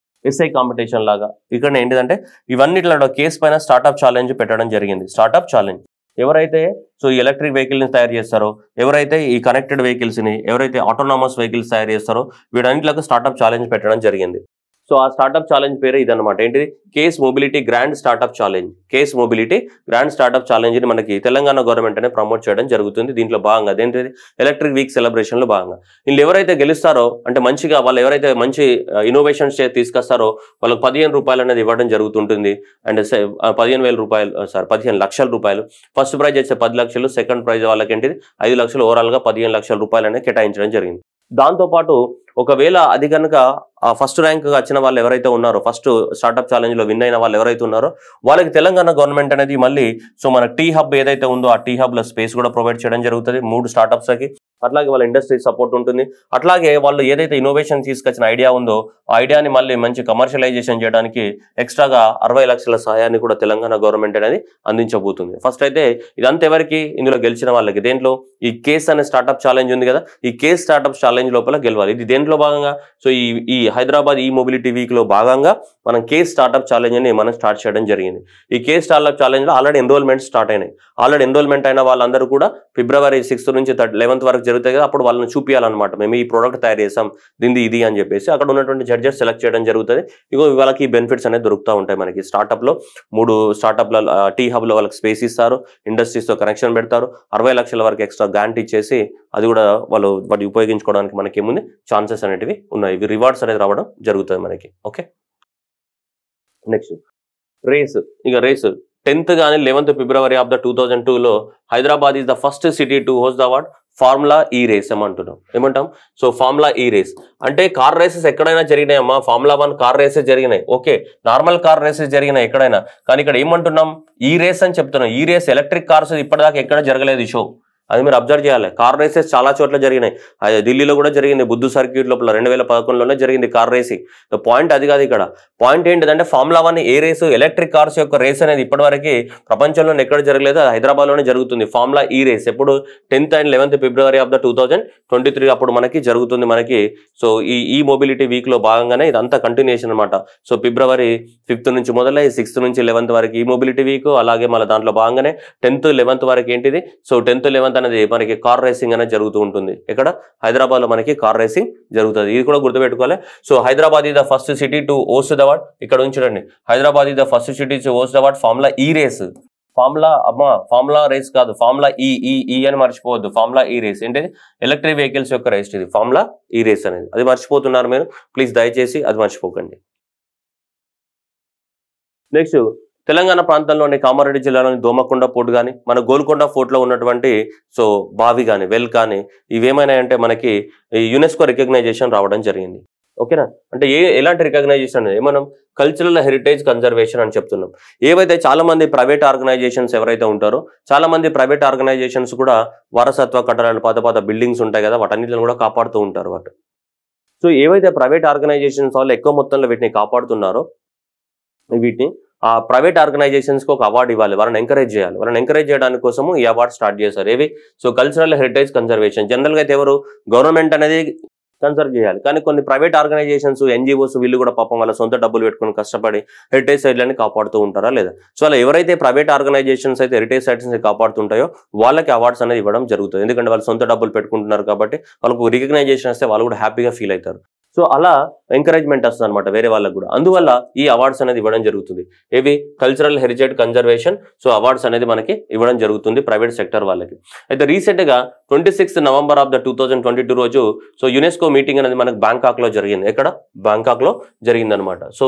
ఎస్ఐ కాంపిటీషన్ లాగా ఇక్కడ ఏంటిదంటే ఇవన్నిట్లలో కేసు పైన స్టార్ట్అప్ ఛాలెంజ్ పెట్టడం జరిగింది. స్టార్ట్అప్ ఛాలెంజ్ ఎవరైతే సో ఈ ఎలక్ట్రిక్ వెహికల్ని తయారు చేస్తారో, ఎవరైతే ఈ కనెక్టెడ్ వెహికల్స్ని, ఎవరైతే ఆటోనామస్ వెహికల్స్ తయారు చేస్తారో వీటన్నిటిలో స్టార్ట్అప్ ఛాలెంజ్ పెట్టడం జరిగింది. సో ఆ స్టార్ట్అప్ ఛాలెంజ్ పేరు ఇదన్నమాట. ఏంటిది? CASE mobility grand startup challenge. CASE mobility grand startup ఛాలెంజ్ని మనకి తెలంగాణ గవర్నమెంట్ అనేది ప్రమోట్ చేయడం జరుగుతుంది. దీంట్లో భాగంగా అదేంటిది ఎలక్ట్రిక్ వీక్ సెలబ్రేషన్లో భాగంగా వీళ్ళు ఎవరైతే గెలుస్తారో అంటే మంచిగా వాళ్ళు ఎవరైతే మంచి ఇన్నోవేషన్స్ తీసుకొస్తారో వాళ్ళకి 15,000 రూపాయలు అనేది ఇవ్వడం జరుగుతుంటుంది. అండ్ 15 లక్షల రూపాయలు. ఫస్ట్ ప్రైజ్ వచ్చే 10 లక్షలు, సెకండ్ ప్రైజ్ వాళ్ళకి ఏంటిది 5 లక్షలు, ఓవరాల్గా 15 లక్షల రూపాయలు అనేది కేటాయించడం జరిగింది. దాంతోపాటు ఒకవేళ అది కనుక ఫస్ట్ ర్యాంక్ వచ్చిన వాళ్ళు ఎవరైతే ఉన్నారో, ఫస్ట్ స్టార్ట్అప్ ఛాలెంజ్ లో విన్ అయిన వాళ్ళు ఎవరైతే ఉన్నారో వాళ్ళకి తెలంగాణ గవర్నమెంట్ అనేది మళ్ళీ సో మన టీ హబ్ ఏదైతే ఉందో ఆ టీ హబ్ లో స్పేస్ కూడా ప్రొవైడ్ చేయడం జరుగుతుంది 3 స్టార్ట్అప్స్ కి. అట్లాగే వాళ్ళ ఇండస్ట్రీ సపోర్ట్ ఉంటుంది. అట్లాగే వాళ్ళు ఏదైతే ఇన్నోవేషన్ తీసుకొచ్చిన ఐడియా ఉందో ఆ ఐడియాని మళ్ళీ మంచి కమర్షియలైజేషన్ చేయడానికి ఎక్స్ట్రాగా 60 లక్షల సహాయాన్ని కూడా తెలంగాణ గవర్నమెంట్ అనేది అందించబోతుంది. ఫస్ట్ అయితే ఇదంతా ఎవరికి, ఇందులో గెలిచిన వాళ్ళకి. దేంట్లో ఈ కేస్ అనే స్టార్ట్అప్ ఛాలెంజ్ ఉంది కదా, ఈ కేస్ స్టార్ట్అప్ ఛాలెంజ్ లోపల గెలవాలి. ఇది దేంట్లో భాగంగా, సో ఈ హైదరాబాద్ ఈ మొబిలిటీ వీక్ లో భాగంగా మనం కేస్ స్టార్ట్అప్ ఛాలెంజ్ అని మనం స్టార్ట్ చేయడం జరిగింది. ఈ కేస్ స్టార్ట్అప్ ఛాలెంజ్ లో ఆల్రెడీ ఎన్రోల్మెంట్ స్టార్ట్ అయినాయి. ఆల్రెడీ ఎన్రోల్మెంట్ అయిన వాళ్ళందరూ కూడా ఫిబ్రవరి 6 నుంచి 11th వరకు జరుగుతాయి కదా, అప్పుడు వాళ్ళని చూపించాలన్నమాట. మేము ఈ ప్రోడక్ట్ తయారు చేసాం, దీన్ని ఇది అని చెప్పేసి అక్కడ ఉన్నటువంటి జడ్జెస్ సెలెక్ట్ చేయడం జరుగుతుంది. ఇగో వాళ్ళకి బెనిఫిట్స్ అనేది దొరుకుతూ ఉంటాయి. మనకి స్టార్ట్అప్ లో 3 స్టార్ట్అప్ల టీ హబ్ లో వాళ్ళకి స్పేస్ ఇస్తారు, ఇండస్ట్రీస్ తో కనెక్షన్ పెడతారు, 60 లక్షల వరకు ఎక్స్ట్రా గ్రాంట్ ఇచ్చేసి అది కూడా వాళ్ళు వాటి ఉపయోగించుకోవడానికి మనకి ఏముంది ఛాన్సెస్ అనేటివి ఉన్నాయి. ఇవి రివార్డ్స్ అనేది రావడం జరుగుతుంది మనకి. Okay, next race. ఇక రేస్ 10th కానీ 11th ఫిబ్రవరి ఆఫ్ ద 2002లో Hyderabad is the first city to host the award formula E race ఏమంటాం. సో ఫార్ములా ఈ రేస్ అంటే కార్ రేసెస్ ఎక్కడైనా జరిగినాయమ్మా, ఫార్ములా 1 కార్ రేసెస్ జరిగినాయి, ఓకే, నార్మల్ కార్ రేసెస్ జరిగినాయి ఎక్కడైనా, కానీ ఇక్కడ ఏమంటున్నాం ఈ రేస్ అని చెప్తున్నాం. ఈ రేస్ ఎలక్ట్రిక్ కార్స్ ఇప్పటిదాకా ఎక్కడ జరగలేదు ఈ షో, అది మీరు అబ్జర్వ్ చేయాలి. కార్ రేసెస్ చాలా చోట్ల జరిగినాయి. ఢిల్లీలో కూడా జరిగింది, బుద్ధు సర్క్యూట్ లోపల 2011లోనే జరిగింది కార్ రేసింగ్. పాయింట్ అది కాదు ఇక్కడ. పాయింట్ ఏంటిదంటే ఫార్ములా 1 ఏ రేసు, ఎలక్ట్రిక్ కార్స్ యొక్క రేస్ అనేది ఇప్పటివరకు ప్రపంచంలోనే ఎక్కడ జరగలేదు, అది హైదరాబాద్లోనే జరుగుతుంది. ఫార్ములా ఈ రేస్ ఎప్పుడు 10th and 11th February of the 2023 అప్పుడు మనకి జరుగుతుంది మనకి. సో ఈ మొబిలిటీ వీక్ లో భాగంగానే ఇదంతా కంటిన్యూషన్ అనమాట. సో ఫిబ్రవరి 5th నుంచి మొదలై 6th నుంచి 11th వరకు ఈ మొబిలిటీ వీక్, అలాగే మళ్ళీ దాంట్లో భాగంగానే 10th 11th వరకు ఏంటిది, సో 10th 11th అనేది మనకి కార్ రేసింగ్ అనేది జరుగుతూ ఉంటుంది. ఇక్కడ హైదరాబాద్ లో మనకి కార్ రేసింగ్ జరుగుతుంది, ఇది కూడా గుర్తుపెట్టుకోవాలి. So Hyderabad is the first city to host the award, ఇక్కడ ఉంచండి, Hyderabad is the first city to host the award formula E race. Formula race కాదు, ఫార్ములా ఈ అని మర్చిపోవద్దు. ఫార్ములా ఈ రేస్ ఏంటిది, ఎలక్ట్రిక్ వెహికల్స్ యొక్క రేస్ ఇది ఫార్ములా ఈ రేస్ అనేది. అది మర్చిపోతున్నారు మీరు, ప్లీజ్ దయచేసి అది మర్చిపోకండి. నెక్స్ట్ తెలంగాణ ప్రాంతంలోని కామారెడ్డి జిల్లాలోని దోమకొండ పోర్ట్ కానీ, మన గోల్కొండ ఫోర్ట్ లో ఉన్నటువంటి సో బావి కానీ, వెల్ కానీ, ఇవేమైనా అంటే మనకి యునెస్కో రికగ్నైజేషన్ రావడం జరిగింది. ఓకేనా, అంటే ఎలాంటి రికగ్నైజేషన్ అనేది మనం కల్చరల్ హెరిటేజ్ కన్జర్వేషన్ అని చెప్తున్నాం. ఏవైతే చాలా మంది ప్రైవేట్ ఆర్గనైజేషన్స్ ఎవరైతే ఉంటారో, చాలా మంది ప్రైవేట్ ఆర్గనైజేషన్స్ కూడా వారసత్వ కట్టడాలు, పాత బిల్డింగ్స్ ఉంటాయి కదా, వాటన్నిటిని కూడా కాపాడుతూ ఉంటారు వాటి. సో ఏవైతే ప్రైవేట్ ఆర్గనైజేషన్స్ వాళ్ళు ఎక్కువ మొత్తంలో వీటిని కాపాడుతున్నారో, వీటిని ఆ ప్రైవేట్ ఆర్గనైజేషన్స్ కి ఒక అవార్డు ఇవ్వాలి, వాళ్ళని ఎంకరేజ్ చేయాలి. వాళ్ళని ఎంకరేజ్ చేయడానికి కోసము ఈ అవార్డు స్టార్ట్ చేశారు. ఏవి, so cultural heritage conservation. General గా అయితే ఎవరు, గవర్నమెంట్ అనేది కన్సర్వ్ చేయాలి, కానీ కొన్ని ప్రైవేట్ ఆర్గనైజేషన్స్, ఎన్జిఓస్ వీళ్ళు కూడా పాపం వాళ్ళ సొంత డబ్బులు పెట్టుకుని కష్టపడి హెరిటేజ్ సైట్లని కాపాడుతూ ఉంటారా లేదా. సో అలా ఎవరైతే ప్రైవేట్ ఆర్గనైజేషన్స్ అయితే హెరిటేజ్ సైట్స్ ని కాపాడుతుంటాయో వాళ్ళకి అవార్డ్స్ అనేది ఇవ్వడం జరుగుతుంది. ఎందుకంటే వాళ్ళు సొంత డబ్బులు పెట్టుకుంటున్నారు కాబట్టి వాళ్ళకు రికగ్నైజేషన్ వస్తే వాళ్ళు కూడా హ్యాపీగా ఫీల్ అవుతారు. సో అలా ఎంకరేజ్మెంట్ వస్తుంది అనమాట వేరే వాళ్ళకు కూడా. అందువల్ల ఈ అవార్డ్స్ అనేది ఇవ్వడం జరుగుతుంది. ఏవి, cultural heritage conservation so awards అనేది మనకి ఇవ్వడం జరుగుతుంది ప్రైవేట్ సెక్టర్ వాళ్ళకి. అయితే రీసెంట్ గా 26th నవంబర్ ఆఫ్ ద 2022 రోజు సో యునెస్కో మీటింగ్ అనేది మనకి బ్యాంకాక్ లో జరిగింది. ఎక్కడ, బ్యాంకాక్ లో జరిగింది అనమాట. సో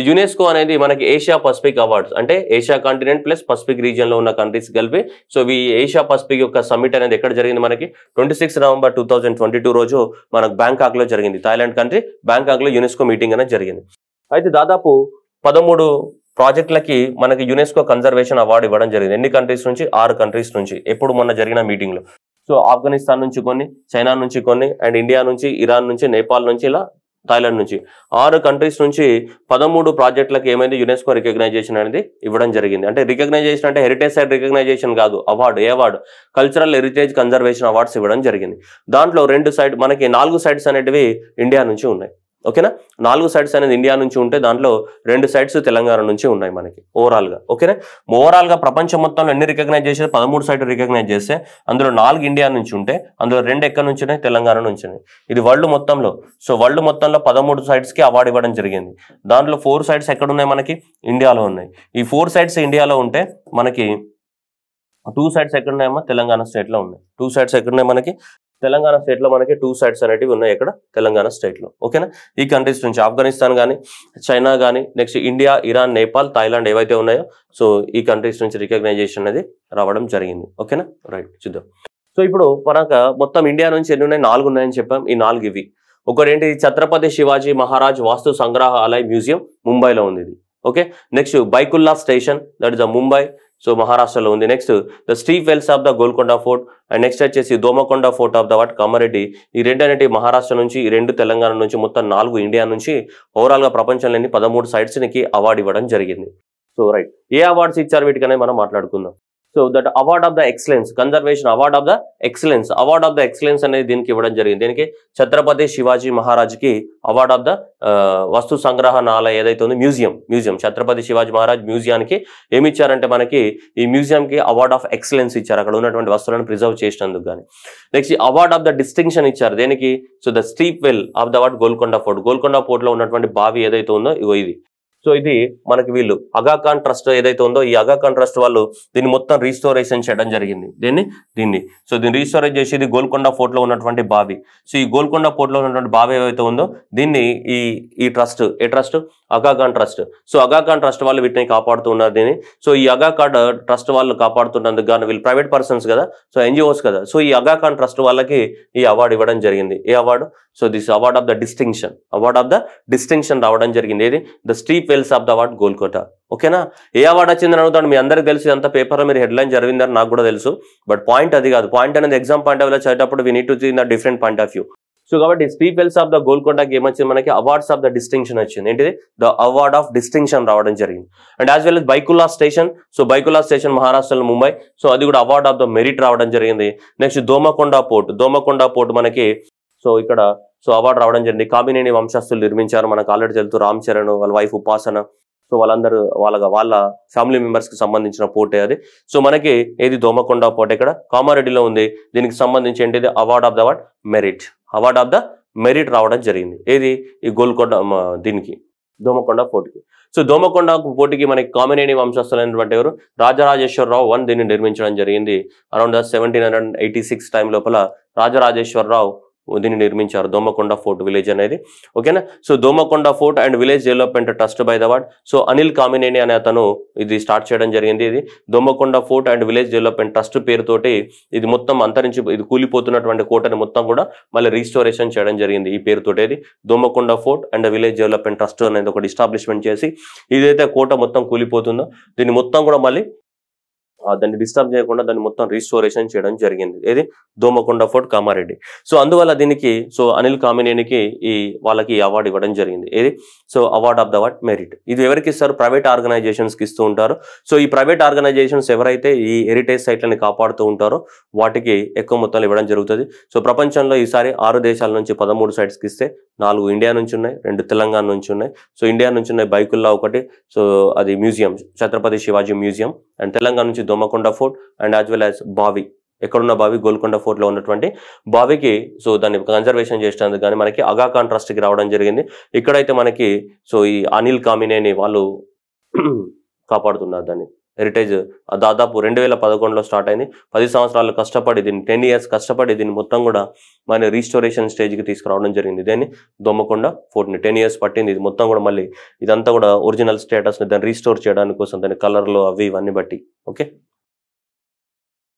యునెస్కో అనేది మనకి ఏషియా పసిఫిక్ అవార్డ్స్, అంటే Asia continent plus Pacific region లో ఉన్న కంట్రీస్ కలిపి సో ఈ ఏషియా పసిఫిక్ యొక్క సమ్మిట్ అనేది ఎక్కడ జరిగింది మనకి 26 నవంబర్ 2022 రోజు మనకు బ్యాంకాక్ లో జరిగింది. థాయిలాండ్ కంట్రీ బ్యాంకాక్ లో యునెస్కో మీటింగ్ అనేది జరిగింది. అయితే దాదాపు 13 ప్రాజెక్టులకి మనకి యునెస్కో కన్జర్వేషన్ అవార్డు ఇవ్వడం జరిగింది. ఎన్ని కంట్రీస్ నుంచి, 6 కంట్రీస్ నుంచి. ఎప్పుడు మొన్న జరిగిన మీటింగ్ లో సో ఆఫ్ఘనిస్తాన్ నుంచి కొన్ని, చైనా నుంచి కొన్ని, అండ్ ఇండియా నుంచి, ఇరాన్ నుంచి, నేపాల్ నుంచి, ఇలా థాయిలాండ్ నుంచి 6 కంట్రీస్ నుంచి 13 ప్రాజెక్టులకు ఏమైంది యునెస్కో రికగ్నైజేషన్ అనేది ఇవ్వడం జరిగింది. అంటే రికగ్నైజేషన్ అంటే హెరిటేజ్ సైట్ రికగ్నైజేషన్ కాదు, అవార్డు. ఏ award, cultural heritage conservation awards ఇవ్వడం జరిగింది. దాంట్లో 2 సైట్ మనకి 4 సైట్స్ అనేటివి ఇండియా నుంచి ఉన్నాయి. ఓకేనా, 4 సైట్స్ అనేది ఇండియా నుంచి ఉంటే దాంట్లో 2 సైట్స్ తెలంగాణ నుంచి ఉన్నాయి మనకి ఓవరాల్ గా. ఓకేనా, ఓవరాల్ గా ప్రపంచం మొత్తంలో ఎన్ని రికగ్నైజ్ చేస్తే 13 సైట్లు రికగ్నైజ్ చేస్తే అందులో 4 ఇండియా నుంచి ఉంటే అందులో 2 ఎక్కడ నుంచి ఉన్నాయి, తెలంగాణ నుంచి. ఇది వరల్డ్ మొత్తంలో. సో వరల్డ్ మొత్తంలో 13 సైట్స్ కి అవార్డు ఇవ్వడం జరిగింది. దాంట్లో 4 సైట్స్ ఎక్కడ ఉన్నాయి మనకి, ఇండియాలో ఉన్నాయి. ఈ 4 సైట్స్ ఇండియాలో ఉంటే మనకి 2 సైట్స్ ఎక్కడ ఉన్నాయమ్మా, తెలంగాణ స్టేట్ లో ఉన్నాయి. 2 సైట్స్ ఎక్కడ ఉన్నాయి మనకి, తెలంగాణ స్టేట్ లో మనకి 2 సైట్స్ అనేటివి ఉన్నాయి ఇక్కడ తెలంగాణ స్టేట్ లో. ఓకేనా, ఈ కంట్రీస్ నుంచి ఆఫ్ఘనిస్తాన్ కానీ, చైనా కానీ, next India, Iran, Nepal, Thailand ఏవైతే ఉన్నాయో సో ఈ కంట్రీస్ నుంచి రికగ్నైజేషన్ అనేది రావడం జరిగింది. ఓకేనా, రైట్, చూద్దాం. సో ఇప్పుడు మనకు మొత్తం ఇండియా నుంచి ఎన్ని ఉన్నాయి, 4 ఉన్నాయని చెప్పాం. ఈ 4 ఇవి. ఒకటి ఛత్రపతి శివాజీ మహారాజ్ వాస్తు సంగ్రహాలయ మ్యూజియం ముంబైలో ఉంది ఇది. Okay, next Byculla station, that is the Mumbai, so మహారాష్ట్రలో ఉంది. Next the steep wells of the Golconda fort, and next వచ్చేసి Domakonda fort of the what Kamareddy. ఈ రెండు అనేటి మహారాష్ట్ర నుంచి, ఈ రెండు తెలంగాణ నుంచి, మొత్తం 4 ఇండియా నుంచి, ఓవరాల్గా ప్రపంచంలోని 13 సైట్స్కి అవార్డు ఇవ్వడం జరిగింది. సో రైట్, ఏ అవార్డ్స్ ఇచ్చారు వీటికనే మనం మాట్లాడుకుందాం. So that award of the excellence, conservation award of the excellence, award of the excellence అనేది దీనికి ఇవ్వడం జరిగింది. దీనికి ఛత్రపతి శివాజీ మహారాజ్కి అవార్డ్ ఆఫ్ ద వస్తు సంగ్రహణాలయ ఏదైతే ఉంది మ్యూజియం ఛత్రపతి శివాజీ మహారాజ్ మ్యూజియానికి ఏమి ఇచ్చారంటే మనకి ఈ మ్యూజియంకి అవార్డ్ ఆఫ్ ఎక్సలెన్స్ ఇచ్చారు, అక్కడ ఉన్నటువంటి వస్తువులను ప్రిజర్వ్ చేసినందుకు కానీ. Next award of the distinction ఇచ్చారు దేనికి, so the steep well of the what Golconda fort, Golconda fort లో ఉన్నటువంటి బావి ఏదైతే ఉందో ఇగో ఇది. సో ఇది మనకి వీళ్ళు అగాఖాన్ ట్రస్ట్ ఏదైతే ఉందో, ఈ అగాఖాన్ ట్రస్ట్ వాళ్ళు దీన్ని మొత్తం రీస్టోరేషన్ చేయడం జరిగింది. దీన్ని సో దీన్ని రీస్టోరేట్ చేసి ఇది గోల్కొండ ఫోర్ట్ లో ఉన్నటువంటి బావి. సో ఈ గోల్కొండ ఫోర్ట్ లో ఉన్నటువంటి బావి ఏదైతే ఉందో దీన్ని ఈ ట్రస్ట్, ఏ trust, Aga Khan trust. So Aga Khan trust వాళ్ళు వీటిని కాపాడుతున్నారు దీన్ని. సో ఈ అగాఖాన్ ట్రస్ట్ వాళ్ళు కాపాడుతున్నందుకు గాను వీళ్ళు ప్రైవేట్ పర్సన్స్ కదా, సో ఎన్జిఓస్ కదా, సో ఈ అగాఖాన్ ట్రస్ట్ వాళ్ళకి ఈ అవార్డు ఇవ్వడం జరిగింది. ఏ award, so this award of the distinction, award of the distinction రావడం జరిగింది. ఏది, the steep wells of the award Golconda. ఓకేనా, ఏ అవార్డు వచ్చిందని అడుగుతాడు, మీ అందరికి తెలుసు, అంత పేపర్లో మీరు హెడ్లైన్ జరిగిందని నాకు కూడా తెలుసు. బట్ పాయింట్ అది కాదు, పాయింట్ అనేది ఎగ్జామ్ పాయింట్ ఆఫ్ వ్యూ చదివేటప్పుడు we need to see in the different point of view. So కాబట్టి స్టీప్ వెల్స్ ఆఫ్ ద గోల్కొండకి ఏమొచ్చింది మనకి, అవార్డ్స్ ఆఫ్ ద డిస్టింక్షన్ వచ్చింది. ఏంటిది, ద అవార్డ్ ఆఫ్ డిస్టింక్షన్ రావడం జరిగింది. And as well as Byculla station, so Byculla station మహారాష్ట్రలో ముంబై, సో అది కూడా అవార్డ్ ఆఫ్ ద మెరిట్ రావడం జరిగింది. నెక్స్ట్ దోమకొండ పోర్ట్ మనకి, సో ఇక్కడ సో అవార్డు రావడం జరిగింది. కామినేని వంశస్థులు నిర్మించారు, మనకు ఆల్రెడీ తెలుసు, రామ్ చరణ్ వాళ్ళ వైఫ్ ఉపాసన, సో వాళ్ళందరూ వాళ్ళ ఫ్యామిలీ మెంబర్స్ కి సంబంధించిన పోర్టే అది. సో మనకి ఏది దోమకొండ పోర్ట్ ఇక్కడ కామారెడ్డిలో ఉంది. దీనికి సంబంధించి ఏంటిది, అవార్డ్ ఆఫ్ ద మెరిట్ రావడం జరిగింది. ఏది, ఈ గోల్కొండ దీనికి దోమకొండ ఫోర్ట్కి. సో దోమకొండ పోర్టుకి మనకి కామినేని వంశస్థులైనటువంటి ఎవరు, రాజరాజేశ్వరరావు దీన్ని నిర్మించడం జరిగింది. అరౌండ్ 1786 టైం లోపల రాజరాజేశ్వరరావు దీన్ని నిర్మించారు, దోమకొండ ఫోర్ట్ విలేజ్ అనేది. ఓకేనా, so Domakonda fort and village development trust by the ward, so Anil Kamineni అనే అతను ఇది స్టార్ట్ చేయడం జరిగింది. ఇది Domakonda fort and village development trust పేరుతోటి ఇది మొత్తం అంతరించి ఇది కూలిపోతున్నటువంటి కోటని మొత్తం కూడా మళ్ళీ రీస్టోరేషన్ చేయడం జరిగింది ఈ పేరుతోటి. ఇది Domakonda fort and village development trust అనేది ఒకటి ఎస్టాబ్లిష్మెంట్ చేసి, ఇదైతే కోట మొత్తం కూలిపోతుందో దీన్ని మొత్తం కూడా మళ్ళీ దాన్ని డిస్టర్బ్ చేయకుండా దాన్ని మొత్తం రీస్టోరేషన్ చేయడం జరిగింది. ఏది, దోమకొండ ఫోర్ట్ కామారెడ్డి. సో అందువల్ల దీనికి సో అనిల్ కామినేనికి వాళ్ళకి అవార్డు ఇవ్వడం జరిగింది. ఏది, so award of the merit. ఇది ఎవరికి ఇస్తారు, ప్రైవేట్ ఆర్గనైజేషన్స్ కి ఇస్తూ ఉంటారు. సో ఈ ప్రైవేట్ ఆర్గనైజేషన్స్ ఎవరైతే ఈ హెరిటేజ్ సైట్లని కాపాడుతూ ఉంటారో వాటికి ఎక్కువ మొత్తంలో ఇవ్వడం జరుగుతుంది. సో ప్రపంచంలో ఈసారి 6 దేశాల నుంచి 13 సైట్స్కి ఇస్తే 4 ఇండియా నుంచి ఉన్నాయి, 2 తెలంగాణ నుంచి ఉన్నాయి. సో ఇండియా నుంచి ఉన్నాయి బైకుల్లా ఒకటి, సో అది museum Chhatrapati Shivaji museum, and Telangana నుంచి Domakonda fort and as well as బావి, ఎక్కడున్న బావి, గోల్కొండ ఫోర్ట్ లో ఉన్నటువంటి బావికి సో దాన్ని కన్జర్వేషన్ చేసినందుకు కానీ మనకి అగాఖాన్ ట్రస్ట్ కి రావడం జరిగింది. ఇక్కడైతే మనకి సో ఈ అనిల్ కామినేని వాళ్ళు కాపాడుతున్నారు దాన్ని. హెరిటేజ్ దాదాపు 2011లో స్టార్ట్ అయింది. 10 సంవత్సరాలు కష్టపడి దీన్ని 10 years కష్టపడి దీన్ని మొత్తం కూడా మన రీస్టోరేషన్ స్టేజ్కి తీసుకురావడం జరిగింది. దీన్ని దోమకొండ ఫోర్ట్ని 10 years పట్టింది. ఇది మొత్తం కూడా మళ్ళీ ఇదంతా కూడా ఒరిజినల్ స్టేటస్ని దాన్ని రీస్టోర్ చేయడానికి కోసం దాని కలర్లో అవి ఇవన్నీ బట్టి. ఓకే,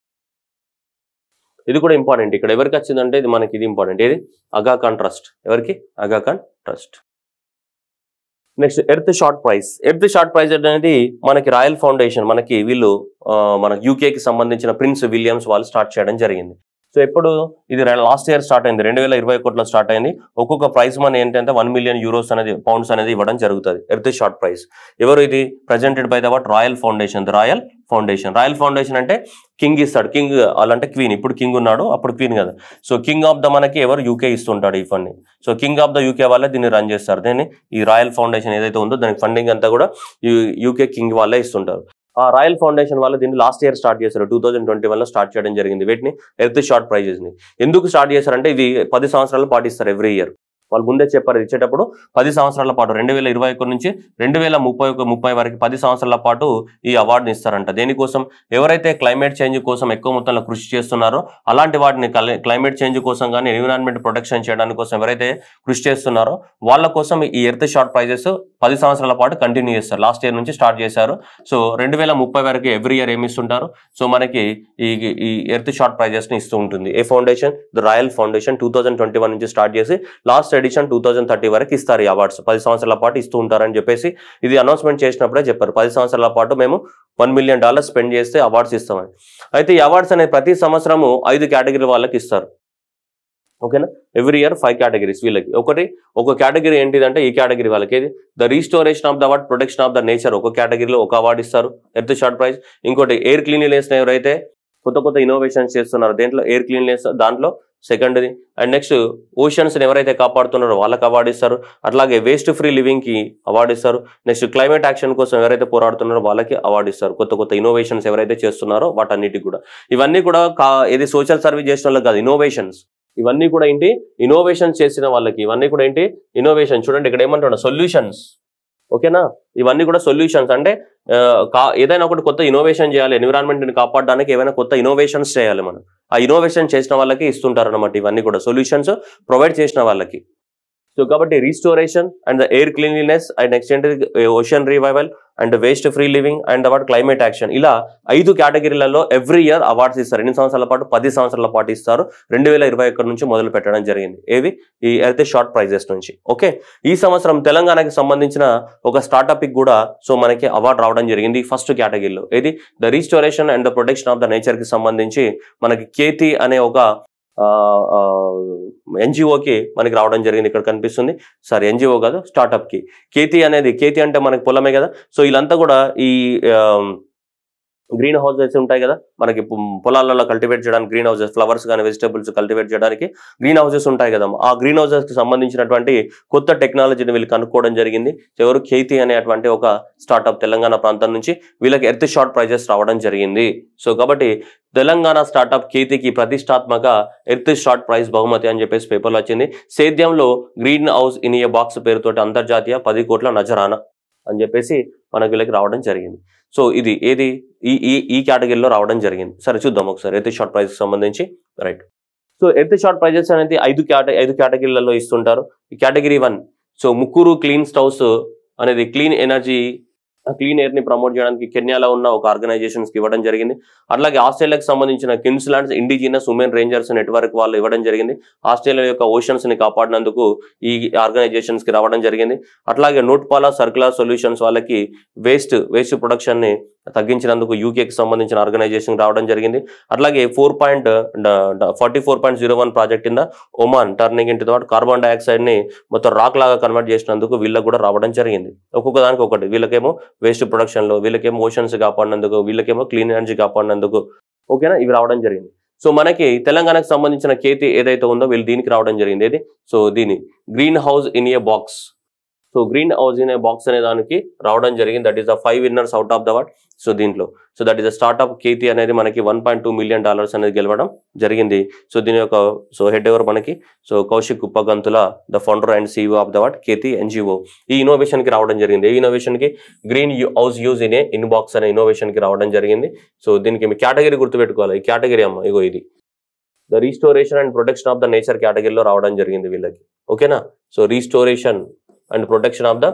ఇది కూడా ఇంపార్టెంట్. ఇక్కడ ఎవరికి వచ్చిందంటే ఇది మనకి ఇది ఇంపార్టెంట్. ఏది, అగాఖాన్ ట్రస్ట్. ఎవరికి, Aga Khan trust. Next earthshot prize అనేది మనకి రాయల్ ఫౌండేషన్, మనకి వీళ్ళు మనకి యూకేకి సంబంధించిన ప్రిన్స్ విలియమ్స్ వాళ్ళు స్టార్ట్ చేయడం జరిగింది. సో ఎప్పుడు ఇది లాస్ట్ ఇయర్ స్టార్ట్ అయింది, 2021లో స్టార్ట్ అయింది. ఒక్కొక్క ప్రైజ్ మనీ ఏంటంటే 1 million euros అనేది పౌండ్స్ అనేది ఇవ్వడం జరుగుతుంది. ఎర్త్ షార్ట్ ప్రైజ్ ఎవరు, ఇది presented by the what royal foundation. Royal foundation అంటే కింగ్ ఇస్తాడు, కింగ్ అలాంటే క్వీన్, ఇప్పుడు కింగ్ ఉన్నాడు అప్పుడు క్వీన్ కదా. సో కింగ్ ఆఫ్ ద మనకి ఎవరు, యూకే ఇస్తుంటాడు ఈ fund. So king of the UK వాళ్ళే దీన్ని రన్ చేస్తారు. దీన్ని ఈ రాయల్ ఫౌండేషన్ ఏదైతే ఉందో దానికి ఫండింగ్ అంతా కూడా యూకే కింగ్ వాళ్ళే ఇస్తుంటారు. ఆ రాయల్ ఫౌండేషన్ వాళ్ళు దీన్ని లాస్ట్ ఇయర్ స్టార్ట్ చేశారు, 2021లో స్టార్ట్ చేయడం జరిగింది. వీటిని ఎర్త్ షార్ట్ ప్రైజెస్ ని ఎందుకు స్టార్ట్ చేశారంటే ఇది 10 సంవత్సరాలు పాటిస్తారు ఎవ్రీ ఇయర్. వాళ్ళు ముందే చెప్పారు ఇచ్చేటప్పుడు 10 సంవత్సరాల పాటు 2021 నుంచి 2030 వరకు 10 సంవత్సరాల పాటు ఈ అవార్డుని ఇస్తారంట. దేనికోసం, ఎవరైతే క్లైమేట్ చేంజ్ కోసం ఎక్కువ మొత్తంలో కృషి చేస్తున్నారో అలాంటి వాటిని క్లైమేట్ చేంజ్ కోసం కానీ ఎన్విరాన్మెంట్ ప్రొటెక్షన్ చేయడానికి కోసం ఎవరైతే కృషి చేస్తున్నారో వాళ్ళ కోసం ఈ ఎర్త్ షార్ట్ ప్రైజెస్ 10 సంవత్సరాల పాటు కంటిన్యూ చేస్తారు. లాస్ట్ ఇయర్ నుంచి స్టార్ట్ చేశారు. సో 2030 వరకు ఎవ్రీ ఇయర్ ఏమి ఇస్తుంటారు, సో మనకి ఈ ఎర్త్ షార్ట్ ప్రైజెస్ ని ఇస్తూ ఉంటుంది. ఏ ఫౌండేషన్, ద రాయల్ ఫౌండేషన్ 2021 నుంచి స్టార్ట్ చేసి లాస్ట్ ఎడిషన్ 2030 వరకు ఇస్తారు ఈ అవార్డ్స్. 10 సంవత్సరాల పాటు ఇస్తూ ఉంటారని చెప్పేసి ఇది అనౌన్స్మెంట్ చేసినప్పుడే చెప్పారు. 10 సంవత్సరాల పాటు మేము $1 million స్పెండ్ చేస్తే అవార్డ్స్ ఇస్తామని. అయితే ఈ అవార్డ్స్ అనేది ప్రతి సంవత్సరము 5 కేటగిరీ వాళ్ళకి ఇస్తారు. ఓకేనా, ఎవ్రీ ఇయర్ 5 కేటగిరీస్ వీళ్ళకి. ఒక కేటగిరీ ఏంటిదంటే ఈ కేటగిరీ వాళ్ళకి the restoration of the award, protection of the nature ఒక కేటగిరీలో ఒక అవార్డు ఇస్తారు, ఎర్త్ షార్ట్ ప్రైజ్. ఇంకోటి ఎయిర్ క్లీన్లీనెస్ ఎవరైతే కొత్త ఇన్నోవేషన్స్ చేస్తున్నారో దేంట్లో ఎయిర్ క్లీన్లీనెస్ దాంట్లో సెకండ్ది. అండ్ నెక్స్ట్ ఓషన్స్ ఎవరైతే కాపాడుతున్నారో వాళ్ళకి అవార్డు ఇస్తారు. అట్లాగే వేస్ట్ ఫ్రీ లివింగ్ కి అవార్డు ఇస్తారు. నెక్స్ట్ క్లైమేట్ యాక్షన్ కోసం ఎవరైతే పోరాడుతున్నారో వాళ్ళకి అవార్డు ఇస్తారు. కొత్త ఇన్నోవేషన్స్ ఎవరైతే చేస్తున్నారో వాటన్నిటికి కూడా. ఇవన్నీ కూడా ఇది సోషల్ సర్వీస్ చేసిన వాళ్ళకి కాదు, ఇన్నోవేషన్స్. ఇవన్నీ కూడా ఏంటి, ఇన్నోవేషన్స్ చేసిన వాళ్ళకి. ఇవన్నీ కూడా ఏంటి, ఇన్నోవేషన్. చూడండి ఇక్కడ ఏమంటున్నా, సొల్యూషన్స్. ఓకేనా, ఇవన్నీ కూడా సొల్యూషన్స్. అంటే ఏదైనా ఒకటి కొత్త ఇన్నోవేషన్ చేయాలి, ఎన్విరాన్మెంట్ ని కాపాడడానికి ఏమైనా కొత్త ఇన్నోవేషన్స్ చేయాలి మనం. ఆ ఇన్నోవేషన్ చేసిన వాళ్ళకి ఇస్తుంటారు అనమాట. ఇవన్నీ కూడా సొల్యూషన్స్ ప్రొవైడ్ చేసిన వాళ్ళకి. సో కాబట్టి restoration and the air cleanliness and next ఏంటి ocean revival and waste free living and award climate action. ఇలా 5 కేటగిరీలలో ఎవ్రీ ఇయర్ అవార్డ్స్ ఇస్తారు. 2 సంవత్సరాల పాటు 10 సంవత్సరాల పాటు ఇస్తారు. 2021 నుంచి మొదలు పెట్టడం జరిగింది. ఏవి, ఈ ఎర్త్ షార్ట్ ప్రైజెస్ నుంచి. ఓకే, ఈ సంవత్సరం తెలంగాణకి సంబంధించిన ఒక స్టార్ట్అప్ కి కూడా సో మనకి అవార్డు రావడం జరిగింది ఫస్ట్ కేటగిరీలో. ఏది, the restoration and the protection of the nature కి సంబంధించి మనకి కేతి అనే ఒక ఎన్జిఓకి మనకి రావడం జరిగింది. ఇక్కడ కనిపిస్తుంది, సారీ ఎన్జిఓ కాదు, స్టార్ట్అప్ కి. కేతి అంటే మనకి పొలమే కదా. సో వీళ్ళంతా కూడా ఈ గ్రీన్ హౌసెస్ ఉంటాయి కదా మనకి పొలాలలో కల్టివేట్ చేయడానికి, గ్రీన్ హౌసెస్, ఫ్లవర్స్ కానీ వెజిటబుల్స్ కల్టివేట్ చేయడానికి గ్రీన్ హౌసెస్ ఉంటాయి కదా. ఆ గ్రీన్ హౌసెస్ కి సంబంధించినటువంటి కొత్త టెక్నాలజీని వీళ్ళు కనుక్కోవడం జరిగింది. ఎవరు, కేతి అనేటువంటి ఒక స్టార్ట్అప్ తెలంగాణ ప్రాంతం నుంచి. వీళ్ళకి ఎర్త్ షార్ట్ ప్రైజెస్ రావడం జరిగింది. సో కాబట్టి తెలంగాణ స్టార్ట్అప్ కేతికి ప్రతిష్టాత్మక ఎర్త్ షార్ట్ ప్రైజ్ బహుమతి అని చెప్పేసి పేపర్లో వచ్చింది. సేద్యంలో green house in a box పేరుతోటి అంతర్జాతీయ 10 కోట్ల నజరానా అని చెప్పేసి మనకి వీళ్ళకి రావడం జరిగింది. సో ఇది ఏది, ఈ కేటగిరీలో రావడం జరిగింది. సరే చూద్దాం ఒకసారి ఎర్త్ షార్ట్ ప్రైజ్ సంబంధించి. Right, so earthshot prizes అనేది 5 కేటగిరీలలో ఇస్తుంటారు. ఈ category 1, so Mukuru clean stoves అనేది క్లీన్ ఎయిర్ ని ప్రమోట్ చేయడానికి కెన్యాలో ఉన్న ఒక ఆర్గనైజేషన్స్ కి ఇవ్వడం జరిగింది. అట్లాగే ఆస్ట్రేలియాకి సంబంధించిన కిన్స్లాండ్స్ ఇండిజినస్ ఉమెన్ రేంజర్స్ నెట్వర్క్ వాళ్ళు ఇవ్వడం జరిగింది. ఆస్ట్రేలియా యొక్క ఓషన్స్ ని కాపాడినందుకు ఈ ఆర్గనైజేషన్స్ కి రావడం జరిగింది. అట్లాగే నోట్పాలా సర్క్యులర్ సొల్యూషన్స్ వాళ్ళకి వేస్ట్ ప్రొడక్షన్ ని తగ్గించినందుకు యూకేకి సంబంధించిన ఆర్గనైజేషన్ రావడం జరిగింది. అట్లాగే 44.01 ప్రాజెక్ట్ కింద ఒమాన్ టర్నింగ్ ఇంటి తో కార్బన్ డైఆక్సైడ్ ని మొత్తం రాక్ లాగా కన్వర్ట్ చేసినందుకు వీళ్ళకి కూడా రావడం జరిగింది. ఒక్కొక్క దానికి ఒకటి, వీళ్ళకేమో వేస్ట్ ప్రొడక్షన్ లో, వీళ్ళకేమో ఓషన్స్ కాపాడినందుకు, వీళ్ళకేమో క్లీన్ ఎనర్జీ కాపాడినందుకు. ఓకేనా, ఇవి రావడం జరిగింది. సో మనకి తెలంగాణకు సంబంధించిన కేతి ఏదైతే ఉందో వీళ్ళు దీనికి రావడం జరిగింది. ఏది, సో దీని green house in a box. So green house in a box అనే దానికి రావడం జరిగింది. That is the 5 winners out of the award. So దీంట్లో so that is the startup Kheyti అనేది మనకి $1.2 million అనేది గెలవడం జరిగింది. సో దీని యొక్క హెడ్ ఎవరు మనకి, so Kaushik Kuppagantula, the founder and CEO of the award Kheyti NGO. ఈ ఇన్నోవేషన్ కి రావడం జరిగింది. ఈ ఇన్నోవేషన్ కి green house use in a in box అనే ఇన్నోవేషన్ కి రావడం జరిగింది. సో దీనికి మీ కేటగిరీ గుర్తుపెట్టుకోవాలి. ఈ కేటగిరీ అమ్మ ఇగో ఇది, the restoration and protection of the nature కేటగిరీలో రావడం జరిగింది వీళ్ళకి. ఓకేనా, so restoration and protection of the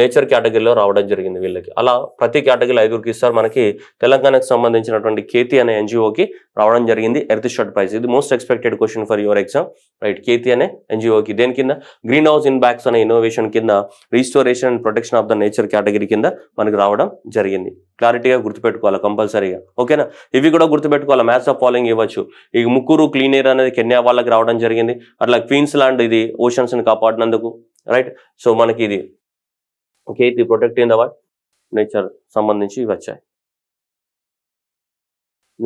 nature కేటగిరీలో రావడం జరిగింది వీళ్ళకి. అలా ప్రతి కేటగిరీలో 5 ఇస్తారు. మనకి తెలంగాణకు సంబంధించినటువంటి కేతి అనే ఎన్జిఓకి రావడం జరిగింది ఎర్త్ షార్ట్ ప్రైజ్. ఇది most expected question for your exam. Right, Kethi అనే ఎన్జిఓకి దేని కింద, గ్రీన్ హౌస్ ఇన్ బ్యాక్స్ అనే ఇన్నోవేషన్ కింద restoration and protection of the nature category కింద మనకి రావడం జరిగింది. క్లారిటీగా గుర్తుపెట్టుకోవాలి కంపల్సరీగా. ఓకేనా, ఇవి కూడా గుర్తుపెట్టుకోవాలి. మ్యాథ్స్ ఆఫ్ ఫాలోయింగ్ ఇవ్వచ్చు. ఈ ముక్కురు క్లీన్ ఎయిర్ అనేది కెన్యా వాళ్ళకి రావడం జరిగింది. అట్లా క్వీన్స్లాండ్ ఇది ఓషన్స్ ని కాపాడినందుకు. రైట్, సో మనకి ఇది Kethi protecting the award nature సంబంధించి ఇవి వచ్చాయి.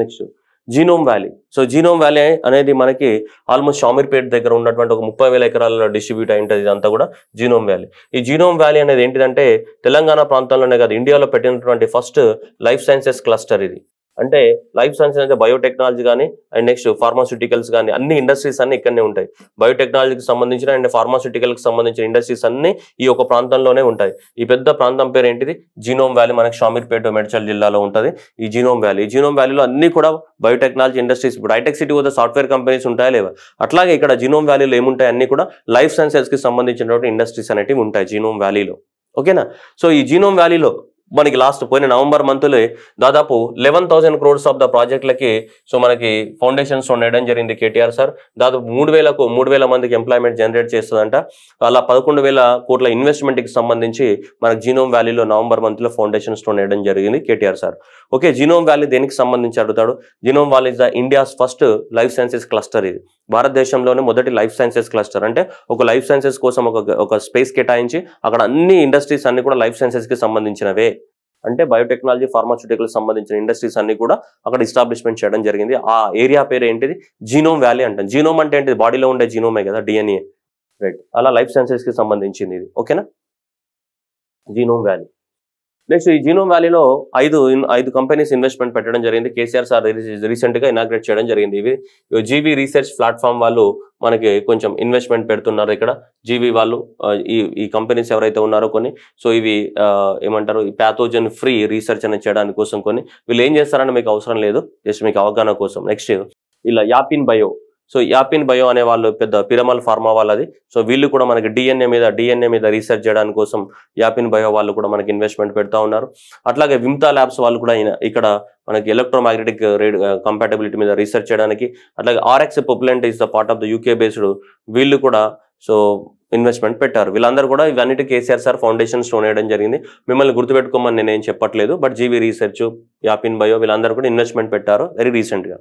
Next genome valley. So genome valley అనేది మనకి ఆల్మోస్ట్ షామీర్పేట దగ్గర ఉన్నటువంటి ఒక 30,000 ఎకరాలలో డిస్ట్రిబ్యూట్ అయి ఉంటుంది. ఇదంతా కూడా జీనోమ్ వ్యాలీ. ఈ జీనోమ్ వ్యాలీ అనేది ఏంటిదంటే తెలంగాణ ప్రాంతంలోనే కాదు ఇండియాలో పెట్టినటువంటి ఫస్ట్ లైఫ్ సైన్సెస్ క్లస్టర్ ఇది. అంటే లైఫ్ సైన్సెస్ అంటే బయోటెక్నాలజీ కానీ అండ్ నెక్స్ట్ ఫార్మాస్యూటికల్స్ కానీ అన్ని ఇండస్ట్రీస్ అన్ని ఇక్కడనే ఉంటాయి. బయోటెక్నాలజీకి సంబంధించిన అండ్ ఫార్మాస్యూటికల్కి సంబంధించిన ఇండస్ట్రీస్ అన్ని ఈ ఒక ప్రాంతంలోనే ఉంటాయి. ఈ పెద్ద ప్రాంతం పేరు ఏంటిది, జీనోమ్ వ్యాలీ. మనకి షామీర్పేట మేడ్చల్ జిల్లాలో ఉంటుంది ఈ జీనోమ్ వ్యాలీ. ఈ జీనోమ్ వ్యాలీలో అన్ని కూడా బయోటెక్నాలజీ ఇండస్ట్రీస్. ఇప్పుడు హైటెక్ సిటీ వద్ద సాఫ్ట్వేర్ కంపెనీస్ ఉంటాయా లేవా, అట్లాగే ఇక్కడ జీనోమ్ వ్యాలీలో ఏముంటాయి, అన్ని కూడా లైఫ్ సైన్సెస్ కి సంబంధించినటువంటి ఇండస్ట్రీస్ అనేటివి ఉంటాయి జీనోమ్ వ్యాలీలో. ఓకేనా. సో ఈ జీనోమ్ వ్యాలీలో మనకి లాస్ట్ పోయిన నవంబర్ మంత్లో దాదాపు 11,000 crores ఆఫ్ ద ప్రాజెక్టులకి సో మనకి ఫౌండేషన్ స్టోన్ వేయడం జరిగింది కేటీఆర్ సార్. దాదాపు 3,000 మందికి ఎంప్లాయ్మెంట్ జనరేట్ చేస్తుందంట. అలా 11,000 కోట్ల ఇన్వెస్ట్మెంట్కి సంబంధించి మనకి జీనోమ్ వ్యాలీలో నవంబర్ మంత్లో ఫౌండేషన్ స్టోన్ వేయడం జరిగింది KTR sir. Okay, genome valley దేనికి సంబంధించి అడుగుతాడు. Genome valley is the India's first life sciences cluster. ఇది భారతదేశంలోనే మొదటి లైఫ్ సైన్సెస్ క్లస్టర్. అంటే ఒక లైఫ్ సైన్సెస్ కోసం ఒక స్పేస్ కేటాయించి అక్కడ అన్ని ఇండస్ట్రీస్ అన్ని కూడా లైఫ్ సైన్సెస్కి సంబంధించినవే. అంటే బయోటెక్నాలజీ, ఫార్మాస్యూటికల్స్ సంబంధించిన ఇండస్ట్రీస్ అన్ని కూడా అక్కడ ఎస్టాబ్లిష్మెంట్ చేయడం జరిగింది. ఆ ఏరియా పేరు ఏంటిది, జీనోమ్ వ్యాలీ అంటాం. జీనోమ్ అంటే ఏంటిది, బాడీలో ఉండే జీనోమే కదా, డిఎన్ఏ, రైట్. అలా లైఫ్ సైన్సెస్కి సంబంధించింది ఇది. ఓకేనా, జీనోమ్ వ్యాలీ. నెక్స్ట్ ఈ జీనోమ్ వ్యాలీలో ఐదు కంపెనీస్ ఇన్వెస్ట్మెంట్ పెట్టడం జరిగింది. కేసీఆర్ సార్ రీసెంట్గా ఇనాగ్రేట్ చేయడం జరిగింది. ఇవి జీవీ రీసెర్చ్ ప్లాట్ఫామ్ వాళ్ళు మనకి కొంచెం ఇన్వెస్ట్మెంట్ పెడుతున్నారు ఇక్కడ. జీవీ వాళ్ళు ఈ కంపెనీస్ ఎవరైతే ఉన్నారో కొన్ని, సో ఇవి ఏమంటారు, ఈ ప్యాథోజన్ ఫ్రీ రీసెర్చ్ అనేది చేయడానికి కోసం కొన్ని. వీళ్ళు ఏం చేస్తారని మీకు అవసరం లేదు, జస్ట్ మీకు అవగాహన కోసం. నెక్స్ట్ ఇలా యాపిన్ బయో. సో యాపిన్ బయో అనే వాళ్ళు పెద్ద పిరమల్ ఫార్మా వాళ్ళది. సో వీళ్ళు కూడా మనకి డిఎన్ఏ మీద రీసెర్చ్ చేయడానికి కోసం యాపిన్ బయో వాళ్ళు కూడా మనకి ఇన్వెస్ట్మెంట్ పెడతా ఉన్నారు. అట్లాగే విమ్తా ల్యాబ్స్ వాళ్ళు కూడా ఇక్కడ మనకి ఎలక్ట్రోమాగ్నెటిక్ కంపాటబిలిటీ మీద రీసెర్చ్ చేయడానికి, అట్లాగే ఆర్ఎక్స్ పొపులెంట్ is the part of the UK based, వీళ్ళు కూడా సో ఇన్వెస్ట్మెంట్ పెట్టారు. వీళ్ళందరూ కూడా ఇవన్నిటి కేసీఆర్ సార్ ఫౌండేషన్ స్టోన్ వేయడం జరిగింది. మిమ్మల్ని గుర్తుపెట్టుకోమని నేనేం చెప్పట్లేదు, బట్ జీవీ రీసెర్చ్, యాపిన్ బయో వీళ్ళందరూ కూడా ఇన్వెస్ట్మెంట్ పెట్టారు వెరీ రీసెంట్గా.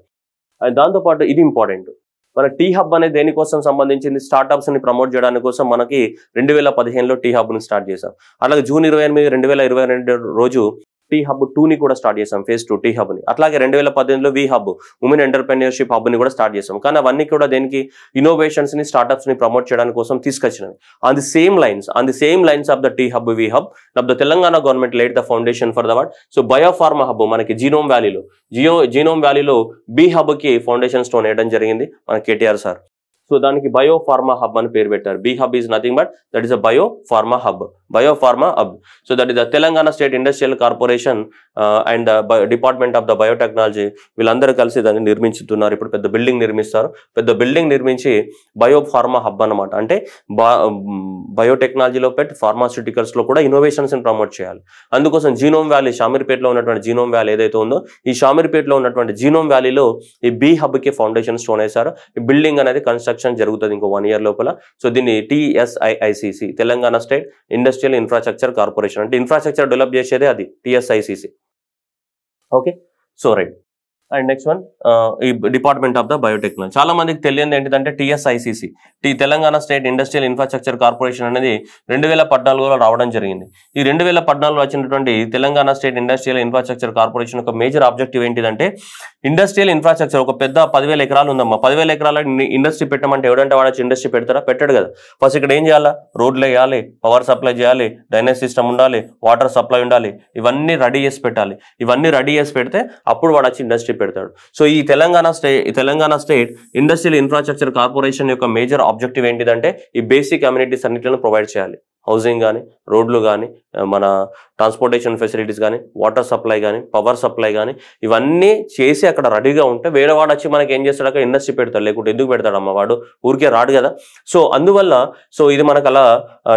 దాంతోపాటు ఇది ఇంపార్టెంట్, మన టీ హబ్ అనేది దేనికోసం సంబంధించింది, స్టార్ట్అప్స్ ని ప్రమోట్ చేయడానికి కోసం మనకి 2015లో టీ హబ్ ని స్టార్ట్ చేశాం. అలాగే జూన్ 28, 2022 రోజు టీ హబ్ 2ని కూడా స్టార్ట్ చేసాం, ఫేజ్ 2 టీ హబ్ ని. అట్లాగే 2018లో వి హబ్, ఉమెన్ ఎంటర్‌ప్రెన్యూర్‌షిప్ హబ్ ని కూడా స్టార్ట్ చేసాం. కానీ అవన్నీ కూడా దేనికి, ఇన్నోవేషన్స్ ని, స్టార్ట్అప్స్ ని ప్రమోట్ చేయడానికి కోసం తీసుకొచ్చినవి. On the same lines of the T hub, వి hub of the Telangana government laid the foundation for the world. So biopharma hub మనకి జీనోమ్ వ్యాలీలో బి హబ్ కి ఫౌండేషన్ స్టోన్ వేయడం జరిగింది మన కేటీఆర్ సార్. సో దానికి బయోఫార్మా హబ్ అని పేరు పెట్టారు. B hub is nothing but that is a biopharma hub. So that is the Telangana state industrial corporation and department of the biotechnology వీళ్ళందరూ కలిసి దాన్ని నిర్మించుతున్నారు. ఇప్పుడు పెద్ద బిల్డింగ్ నిర్మిస్తారు. పెద్ద బిల్డింగ్ నిర్మించి బయోఫార్మా హబ్ అన్నమాట. అంటే బయోటెక్నాలజీలో ఫార్మాస్యూటికల్స్లో కూడా ఇన్నోవేషన్స్ని ప్రమోట్ చేయాలి. అందుకోసం జీనోమ్ వ్యాలీ, షామీర్పేటలో ఉన్నటువంటి జీనోమ్ వ్యాలీ ఏదైతే ఉందో, ఈ షామీర్పేటలో ఉన్నటువంటి జీనోమ్ వ్యాలీలో ఈ బి హబ్కి ఫౌండేషన్ స్టోన్ వేశారు. ఈ బిల్డింగ్ అనేది కన్స్ట్రక్షన్ జరుగుతుంది ఇంకో 1 year లోపల. సో దీన్ని TSIICC, Telangana state industrial infrastructure corporation, అంటే ఇన్ఫ్రాస్ట్రక్చర్ డెవలప్ చేసేదే అది TSICC. Okay, so right. And next one ఈ డిపార్ట్మెంట్ ఆఫ్ ద బయోటెక్నాలజీ. చాలా మందికి తెలియదు ఏంటిదంటే TSICC, Telangana state industrial infrastructure corporation అనేది 2014లో రావడం జరిగింది. ఈ 2014లో వచ్చినటువంటి Telangana state industrial infrastructure corporation ఒక మేజర్ ఆబ్జెక్టివ్ ఏంటిదంటే, ఇండస్ట్రియల్ ఇన్ఫ్రాస్ట్రక్చర్ ఒక పెద్ద 10,000 ఎకరాలు ఉందమ్మా. 10,000 ఎకరాల ఇండస్ట్రీ పెట్టమంటే ఎవడంటే వాడొచ్చి ఇండస్ట్రీ పెడతారా? పెట్టాడు కదా. ఫస్ట్ ఇక్కడ ఏం చేయాలా, రోడ్లు వేయాలి, పవర్ సప్లై చేయాలి, డ్రైనేజ్ సిస్టమ్ ఉండాలి, వాటర్ సప్లై ఉండాలి, ఇవన్నీ రెడీ చేసి పెట్టాలి. ఇవన్నీ రెడీ చేసి పెడితే అప్పుడు వాడు వచ్చి ఇండస్ట్రీ పెడతాడు. సో ఈ Telangana state industrial infrastructure corporation యొక్క మేజర్ ఆబ్జెక్టివ్ ఏంటిదంటే, ఈ బేసిక్ అమ్యూనిటీస్ అన్నిటిని ప్రొవైడ్ చేయాలి. హౌసింగ్ కానీ, రోడ్లు కానీ, మన ట్రాన్స్పోర్టేషన్ ఫెసిలిటీస్ కానీ, వాటర్ సప్లై కానీ, పవర్ సప్లై కానీ, ఇవన్నీ చేసి అక్కడ రెడీగా ఉంటే వేరే వాడు వచ్చి మనకి ఏం చేస్తాడు, అక్కడ ఇండస్ట్రీ పెడతాడు. లేకుంటే ఎందుకు పెడతాడమ్మా, వాడు ఊరికే రాడు కదా. సో అందువల్ల ఇది మనకు అలా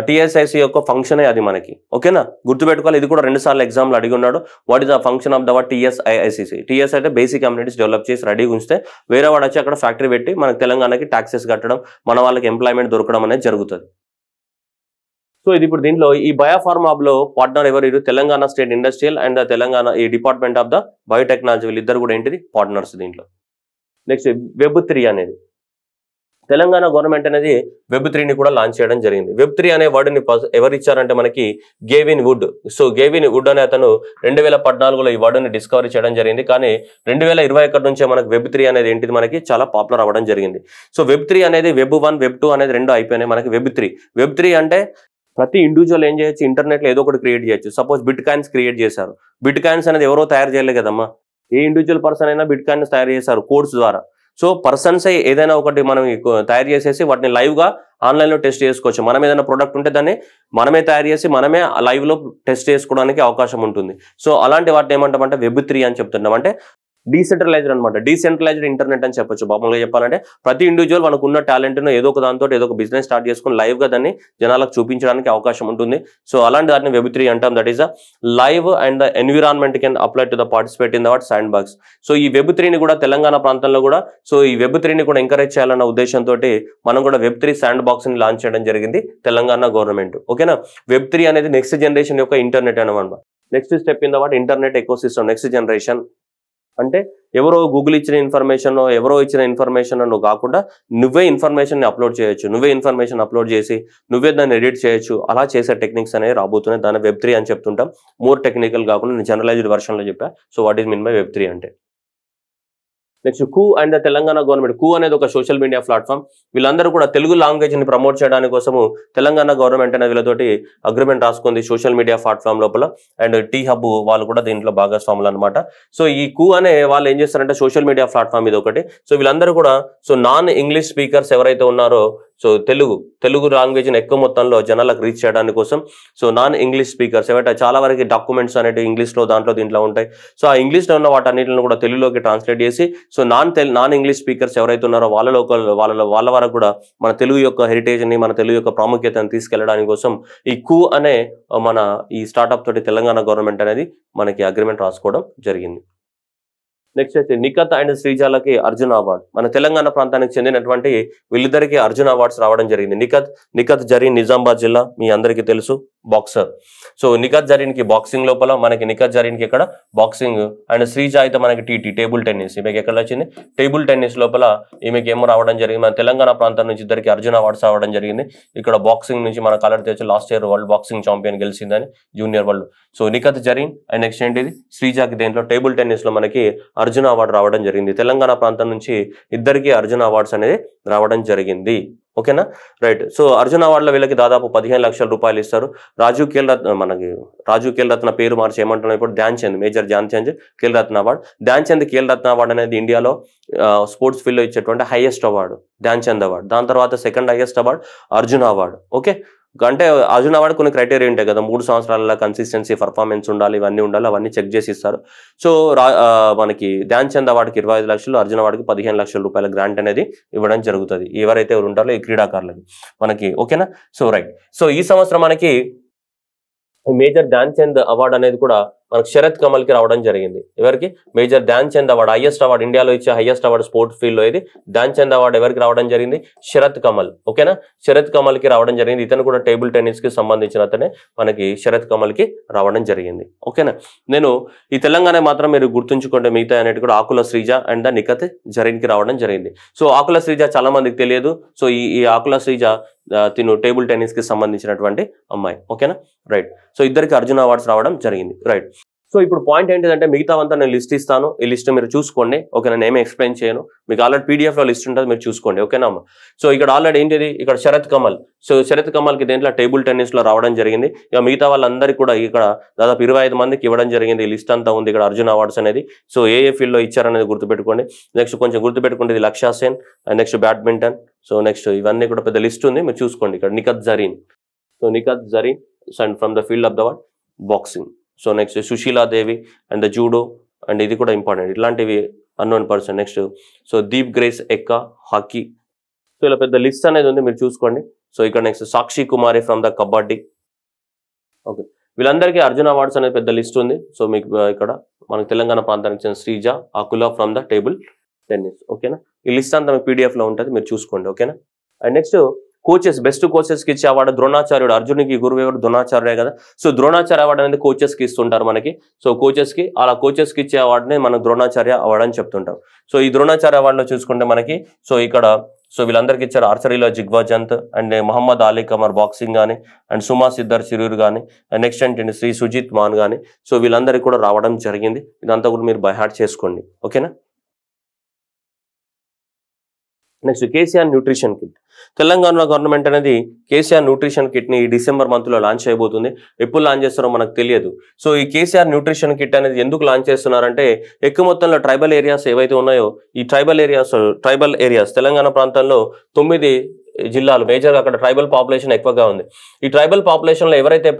TSIC యొక్క ఫంక్షనే అది మనకి. ఓకేనా, గుర్తుపెట్టుకోవాలి. ఇది కూడా 2 సార్లు ఎగ్జామ్లో అడిగి ఉన్నాడు. What is the function of the word TSICC? TS అయితే బేసిక్ కమ్యూనిటీస్ డెవలప్ చేసి రెడీగా ఉంచితే వేరే వాడు వచ్చి అక్కడ ఫ్యాక్టరీ పెట్టి మనకి తెలంగాణకి ట్యాక్సెస్ కట్టడం, మన వాళ్ళకి ఎంప్లాయ్మెంట్ దొరకడం అనేది జరుగుతుంది. సో ఇది ఇప్పుడు దీంట్లో ఈ బయోఫార్మా హబ్లో పార్ట్నర్ ఎవరు, Telangana state industrial and Telangana ఈ డిపార్ట్మెంట్ ఆఫ్ ద బయోటెక్నాలజీ, వీళ్ళిద్దరు కూడా ఏంటిది పార్ట్నర్స్ దీంట్లో. నెక్స్ట్ Web3 అనేది తెలంగాణ గవర్నమెంట్ అనేది Web3ని కూడా లాంచ్ చేయడం జరిగింది. Web3 అనే వర్డ్ని ఎవరు ఇచ్చారంటే మనకి గేవిన్ వుడ్. సో గేవిన్ వుడ్ అనే అతను 2014లో ఈ వర్డ్ని డిస్కవరీ చేయడం జరిగింది. కానీ 2021 నుంచే మనకి Web3 అనేది ఏంటిది మనకి చాలా పాపులర్ అవ్వడం జరిగింది. సో Web3 అనేది Web1, Web2 అనేది 2 అయిపోయినాయి మనకి. Web3 అంటే ప్రతి ఇండివిజువల్ ఏం చేయొచ్చు, ఇంటర్నెట్లో ఏదో ఒకటి క్రియేట్ చేయొచ్చు. సపోజ్ బిట్ కాయిన్స్ క్రియేట్ చేశారు. బిట్ కాయిన్స్ అనేది ఎవరో తయారు చేయలేదు కదమ్మా, ఏ ఇండివిజువల్ పర్సన్ అయినా బిట్ కాయిన్స్ తయారు చేశారు కోడ్స్ ద్వారా. సో పర్సన్స్ ఏదైనా ఒకటి మనం తయారు చేసేసి వాటిని లైవ్గా ఆన్లైన్లో టెస్ట్ చేసుకోవచ్చు. మనం ఏదైనా ప్రోడక్ట్ ఉంటే దాన్ని మనమే తయారు చేసి మనమే లైవ్లో టెస్ట్ చేసుకోవడానికి అవకాశం ఉంటుంది. సో అలాంటి వాటిని ఏమంటామంటే Web3 అని చెప్తున్నాం. అంటే డీసెంట్రలైజ్డ్ అనమాట. డీసెంట్రలైజ్డ్ ఇంటర్నెట్ అని చెప్పొచ్చు. మామూలుగా చెప్పాలంటే ప్రతి ఇండివిజువల్ మనకున్న టాలెంట్ను ఏదో ఒక దాంతో ఏదో ఒక బిజినెస్ స్టార్ట్ చేసుకుని లైవ్గా దాన్ని జనాలకు చూపించడానికి అవకాశం ఉంటుంది. సో అలాంటి దాన్ని Web3 అంటాం. That is the live and the environment can apply to the participate in the what sand box. So ఈ Web3ని కూడా తెలంగాణ ప్రాంతంలో కూడా సో ఈ Web3ని కూడా ఎంకరేజ్ చేయాలన్న ఉద్దేశంతో మనం కూడా Web3 శాండ్ బాక్స్ని లాంచ్ చేయడం జరిగింది తెలంగాణ గవర్నమెంట్. ఓకేనా. Web3 అనేది నెక్స్ట్ జనరేషన్ యొక్క ఇంటర్నెట్ అనమాట. Next step in the what internet ecosystem. Next generation అంటే ఎవరో గూగుల్ ఇచ్చిన ఇన్ఫర్మేషన్, ఎవరో ఇచ్చిన ఇన్ఫర్మేషన్ నువ్వు కాకుండా నువ్వే ఇన్ఫర్మేషన్ అప్లోడ్ చేయొచ్చు. నువ్వే ఇన్ఫర్మేషన్ అప్లోడ్ చేసి నువ్వే దాన్ని ఎడిట్ చేయొచ్చు. అలా చేసే టెక్నిక్స్ అనేవి రాబోతున్నాయి. దాన్ని Web3 అని చెప్తుంటాం. మోర్ టెక్నికల్ కాకుండా నేను జనరలైజ్డ్ వర్షన్లో చెప్పా. So what is mean by Web3 అంటే. నెక్స్ట్ కూ అండ్ ద తెలంగాణ గవర్నమెంట్. కూ అనేది ఒక సోషల్ మీడియా ప్లాట్ఫామ్. వీళ్ళందరూ కూడా తెలుగు లాంగ్వేజ్ ని ప్రమోట్ చేయడానికి కోసము తెలంగాణ గవర్నమెంట్ అనేది వీళ్ళతోటి అగ్రిమెంట్ రాసుకుంది సోషల్ మీడియా ప్లాట్ఫామ్ లోపల. అండ్ టీ హబ్ వాళ్ళు కూడా దీంట్లో భాగస్వాములు అనమాట. సో ఈ కూ అనే వాళ్ళు ఏం చేస్తారంటే సోషల్ మీడియా ప్లాట్ఫామ్ ఇది ఒకటి. సో వీళ్ళందరూ కూడా సో నాన్ ఇంగ్లీష్ స్పీకర్స్ ఎవరైతే ఉన్నారో సో తెలుగు లాంగ్వేజ్ని ఎక్కువ మొత్తంలో జనాలకు రీచ్ చేయడానికి కోసం సో నాన్ ఇంగ్లీష్ స్పీకర్స్ ఏవైతే చాలా వరకు డాక్యుమెంట్స్ అనేవి ఇంగ్లీష్లో దీంట్లో ఉంటాయి. సో ఆ ఇంగ్లీష్లో ఉన్న వాటన్నిటిని కూడా తెలుగులోకి ట్రాన్స్లేట్ చేసి సో నాన్ ఇంగ్లీష్ స్పీకర్స్ ఎవరైతే ఉన్నారో వాళ్ళ వరకు కూడా మన తెలుగు యొక్క హెరిటేజ్ని, మన తెలుగు యొక్క ప్రాముఖ్యతను తీసుకెళ్లడానికి కోసం ఈ కూ అనే మన ఈ స్టార్ట్అప్ తోటి తెలంగాణ గవర్నమెంట్ అనేది మనకి అగ్రిమెంట్ రాసుకోవడం జరిగింది. నెక్స్ట్ అయితే నిఖత్ అండ్ శ్రీజాలకి అర్జున్ అవార్డ్. మన తెలంగాణ ప్రాంతానికి చెందినటువంటి వీళ్ళిద్దరికి అర్జున్ అవార్డ్స్ రావడం జరిగింది. నిఖత్ జరీన్ నిజామాబాద్ జిల్లా మీ అందరికీ తెలుసు, బాక్సర్. సో నిఖత్ జరీన్కి బాక్సింగ్ లోపల, మనకి నిఖత్ జరీన్కి ఇక్కడ బాక్సింగ్, అండ్ శ్రీజ అయితే మనకి టేబుల్ టెన్నిస్. ఈమెకి ఎక్కడ వచ్చింది? టేబుల్ టెన్నిస్ లోపల ఈమెకి ఏమో రావడం జరిగింది. మన తెలంగాణ ప్రాంతం నుంచి ఇద్దరికి అర్జున్ అవార్డ్స్ రావడం జరిగింది. ఇక్కడ బాక్సింగ్ నుంచి మన కలర్ తెచ్చి last year world boxing champion గెలిచిందని junior world. So Nikhat Zareen and next ఏంటిది శ్రీజాకి దేంట్లో టేబుల్ టెన్నిస్ లో మనకి అర్జున్ అవార్డు రావడం జరిగింది. తెలంగాణ ప్రాంతం నుంచి ఇద్దరికి అర్జున్ అవార్డ్స్ అనేది రావడం జరిగింది. ఓకేనా, రైట్. సో అర్జున్ అవార్డులో వీళ్ళకి దాదాపు 15 లక్షల రూపాయలు ఇస్తారు. రాజు ఖేల్ రత్న పేరు మార్చి ఏమంటున్నాం ఇప్పుడు? Dhyan Chand, major Dhyan Chand Khel Ratna award. Dhyan Chand Khel Ratna award అనేది ఇండియాలో స్పోర్ట్స్ ఫీల్డ్లో ఇచ్చేటువంటి highest award Dhyan Chand award. దాని తర్వాత second highest award Arjun award. Okay, అంటే అర్జున్ అవార్డు కొన్ని క్రైటీరియా ఉంటాయి కదా, 3 సంవత్సరాల కన్సిస్టెన్సీ, పర్ఫార్మెన్స్ ఉండాలి, ఇవన్నీ ఉండాలి, అవన్నీ చెక్ చేసి ఇస్తారు. సో మనకి ధ్యాన్ చంద్ అవార్డుకి 25 లక్షలు, అర్జున్ అవార్డుకి 15 లక్షల రూపాయల గ్రాంట్ అనేది ఇవ్వడం జరుగుతుంది ఎవరైతే ఉంటారో ఈ క్రీడాకారులకి మనకి. ఓకేనా, సో రైట్. సో ఈ సంవత్సరం మనకి మేజర్ ధ్యాన్ చంద్ అవార్డు అనేది కూడా మనకు శరత్ కమల్ కి రావడం జరిగింది. ఎవరికి? Major Dhyan Chand award, highest award, ఇండియాలో ఇచ్చే హైయెస్ట్ అవార్డు స్పోర్ట్స్ ఫీల్డ్ లో ఇది ధ్యాన్ చంద్ అవార్డు ఎవరికి రావడం జరిగింది? శరత్ కమల్. ఓకేనా, శరత్ కమల్ కి రావడం జరిగింది. ఇతను కూడా టేబుల్ టెన్నిస్ కి సంబంధించిన అతనే మనకి శరత్ కమల్ కి రావడం జరిగింది. ఓకేనా, నేను ఈ తెలంగాణ మాత్రం మీరు గుర్తుంచుకోండి, మిగతా అనేది కూడా ఆకుల శ్రీజ అండ్ ద నిఖత్ జరీన్ కి రావడం జరిగింది. సో ఆకుల శ్రీజ చాలా మందికి తెలియదు. సో ఈ ఆకుల శ్రీజ తిను టేబుల్ టెన్నిస్ కి సంబంధించినటువంటి అమ్మాయి. ఓకేనా, రైట్. సో ఇద్దరికి అర్జున్ అవార్డ్స్ రావడం జరిగింది. రైట్. సో ఇప్పుడు పాయింట్ ఏంటిదంటే మిగతావంతా నేను లిస్ట్ ఇస్తాను, ఈ లిస్ట్ మీరు చూసుకోండి. ఓకే, నేను ఏమీ ఎక్స్ప్లెయిన్ చేయను, మీకు ఆల్రెడీ పీడిఎఫ్లో లిస్ట్ ఉంటుంది, మీరు చూసుకోండి. ఓకేనా. సో ఇక్కడ ఆల్రెడీ ఏంటిది, ఇక్కడ శరత్ కమల్. సో శరత్ కమల్కి దేంట్లో టేబుల్ టెన్నిస్లో రావడం జరిగింది. ఇక మిగతా వాళ్ళందరికీ కూడా ఇక్కడ దాదాపు 25 మందికి ఇవ్వడం జరిగింది. ఈ లిస్ట్ అంతా ఉంది ఇక్కడ అర్జున్ అవార్డ్స్ అనేది. సో ఏ ఫీల్డ్లో ఇచ్చారనేది గుర్తుపెట్టుకోండి. నెక్స్ట్ కొంచెం గుర్తుపెట్టుకోండి, Lakshya Sen, next badminton. So next ఇవన్నీ కూడా పెద్ద లిస్ట్ ఉంది, మీరు చూసుకోండి. ఇక్కడ Nikhat Zareen. So Nikhat Zareen and from the field of the what boxing. So next Sushila Devi and the judo, and ఇది కూడా ఇంపార్టెంట్, ఇట్లాంటివి unknown person. Next so Deep Grace Ekka hockey. So ఇలా పెద్ద లిస్ట్ అనేది ఉంది, మీరు చూసుకోండి. సో ఇక్కడ next Sakshi Kumari from the kabaddi. Okay, వీళ్ళందరికీ అర్జున్ అవార్డ్స్ అనేది పెద్ద లిస్ట్ ఉంది. సో మీకు ఇక్కడ మనకు తెలంగాణ ప్రాంతానికి చెందిన Sreeja Akula from the table tennis. ఓకేనా, ఈ లిస్ట్ అంతా మీకు పీడిఎఫ్లో ఉంటుంది, మీరు చూసుకోండి. ఓకేనా. And next coaches, best coaches కి ఇచ్చే అవార్డు ద్రోణాచార్యుడు. అర్జునికి గురువు ఎవరు? ద్రోణాచార్యుడే కదా. సో ద్రోణాచార్య అవార్డు అనేది కోచెస్ కి ఇస్తుంటారు మనకి. సో కోచెస్ కి, అలా కోచెస్ కి ఇచ్చే అవార్డుని మనం ద్రోణాచార్య అవార్డు అని చెప్తుంటాం. సో ఈ ద్రోణాచార్య అవార్డులో చూసుకుంటే మనకి సో ఇక్కడ సో వీళ్ళందరికీ ఇచ్చారు. ఆర్చరీలో జిగ్వాజంత్ అండ్ మహమ్మద్ అలీ కమర్ బాక్సింగ్ కానీ, అండ్ సుమా సిద్దర్ చిరూర్ కానీ, అండ్ నెక్స్ట్ ఏంటంటే శ్రీ సుజిత్ మాన్ కానీ. సో వీళ్ళందరికీ కూడా రావడం జరిగింది. ఇదంతా కూడా మీరు బై హార్ట్ చేసుకోండి. ఓకేనా. Next KCR nutrition kit. Telangana government అనేది కేసీఆర్ న్యూట్రిషన్ కిట్ ని ఈ డిసెంబర్ మంత్ లో లాంచ్ చేయబోతుంది. ఎప్పుడు లాంచ్ చేస్తారో మనకు తెలియదు. సో ఈ కేసీఆర్ న్యూట్రిషన్ కిట్ అనేది ఎందుకు లాంచ్ చేస్తున్నారంటే ఎక్కువ మొత్తంలో ట్రైబల్ ఏరియాస్ ఏవైతే ఉన్నాయో, ఈ ట్రైబల్ ఏరియాస్ తెలంగాణ ప్రాంతంలో 9 జిల్లాలు మేజర్గా అక్కడ ట్రైబల్ పాపులేషన్ ఎక్కువగా ఉంది. ఈ ట్రైబల్ పాపులేషన్లో ఎవరైతే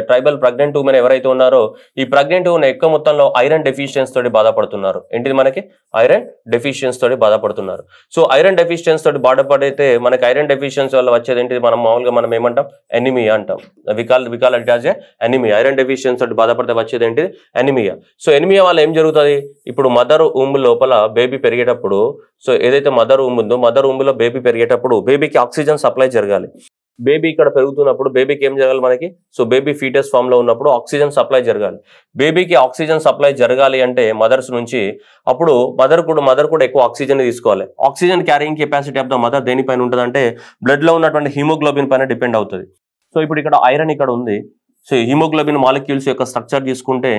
ట్రైబల్ ప్రెగ్నెంట్ ఉమెన్ ఎవరైతే ఉన్నారో ఈ ప్రెగ్నెంట్ ఉమెన్ ఎక్కువ మొత్తంలో ఐరన్ డెఫిషియన్సీ తోటి బాధపడుతున్నారు. ఏంటిది మనకి ఐరన్ డెఫిషియన్సీ తోటి బాధపడుతున్నారు. సో ఐరన్ డెఫిషియన్సీ తోటి బాధపడితే మనకి ఐరన్ డెఫిషియన్సీ వల్ల వచ్చేది ఏంటిది, మనం ఏమంటాం, ఎనిమియా అంటాం. We call it as a anaemia. Iron deficiency తోటి బాధపడితే వచ్చేది ఏంటిది, ఎనిమియా. సో ఎనిమియా వల్ల ఏం జరుగుతుంది, ఇప్పుడు మదర్ ఊమ్ లోపల బేబీ పెరిగేటప్పుడు, సో ఏదైతే మదర్ ఊమ్ ఉందో మదర్ ఊమ్ లో బేబీ పెరిగేటప్పుడు బేబీకి ఆక్సిజన్ సప్లై జరగాలి. బేబీ ఇక్కడ పెరుగుతున్నప్పుడు బేబీకి ఏం జరగాలి మనకి, సో బేబీ ఫీటస్ ఫామ్ లో ఉన్నప్పుడు ఆక్సిజన్ సప్లై జరగాలి. బేబీకి ఆక్సిజన్ సప్లై జరగాలి అంటే మదర్స్ నుంచి, అప్పుడు మదర్ కూడా ఎక్కువ ఆక్సిజన్ తీసుకోవాలి. Oxygen carrying capacity of the mother దేనిపైన ఉంటుంది అంటే బ్లడ్ లో ఉన్నటువంటి హిమోగ్లోబిన్ పైన డిపెండ్ అవుతుంది. సో ఇప్పుడు ఇక్కడ ఐరన్ ఇక్కడ ఉంది. సో హిమోగ్లోబిన్ మాలిక్యూల్స్ యొక్క స్ట్రక్చర్ తీసుకుంటే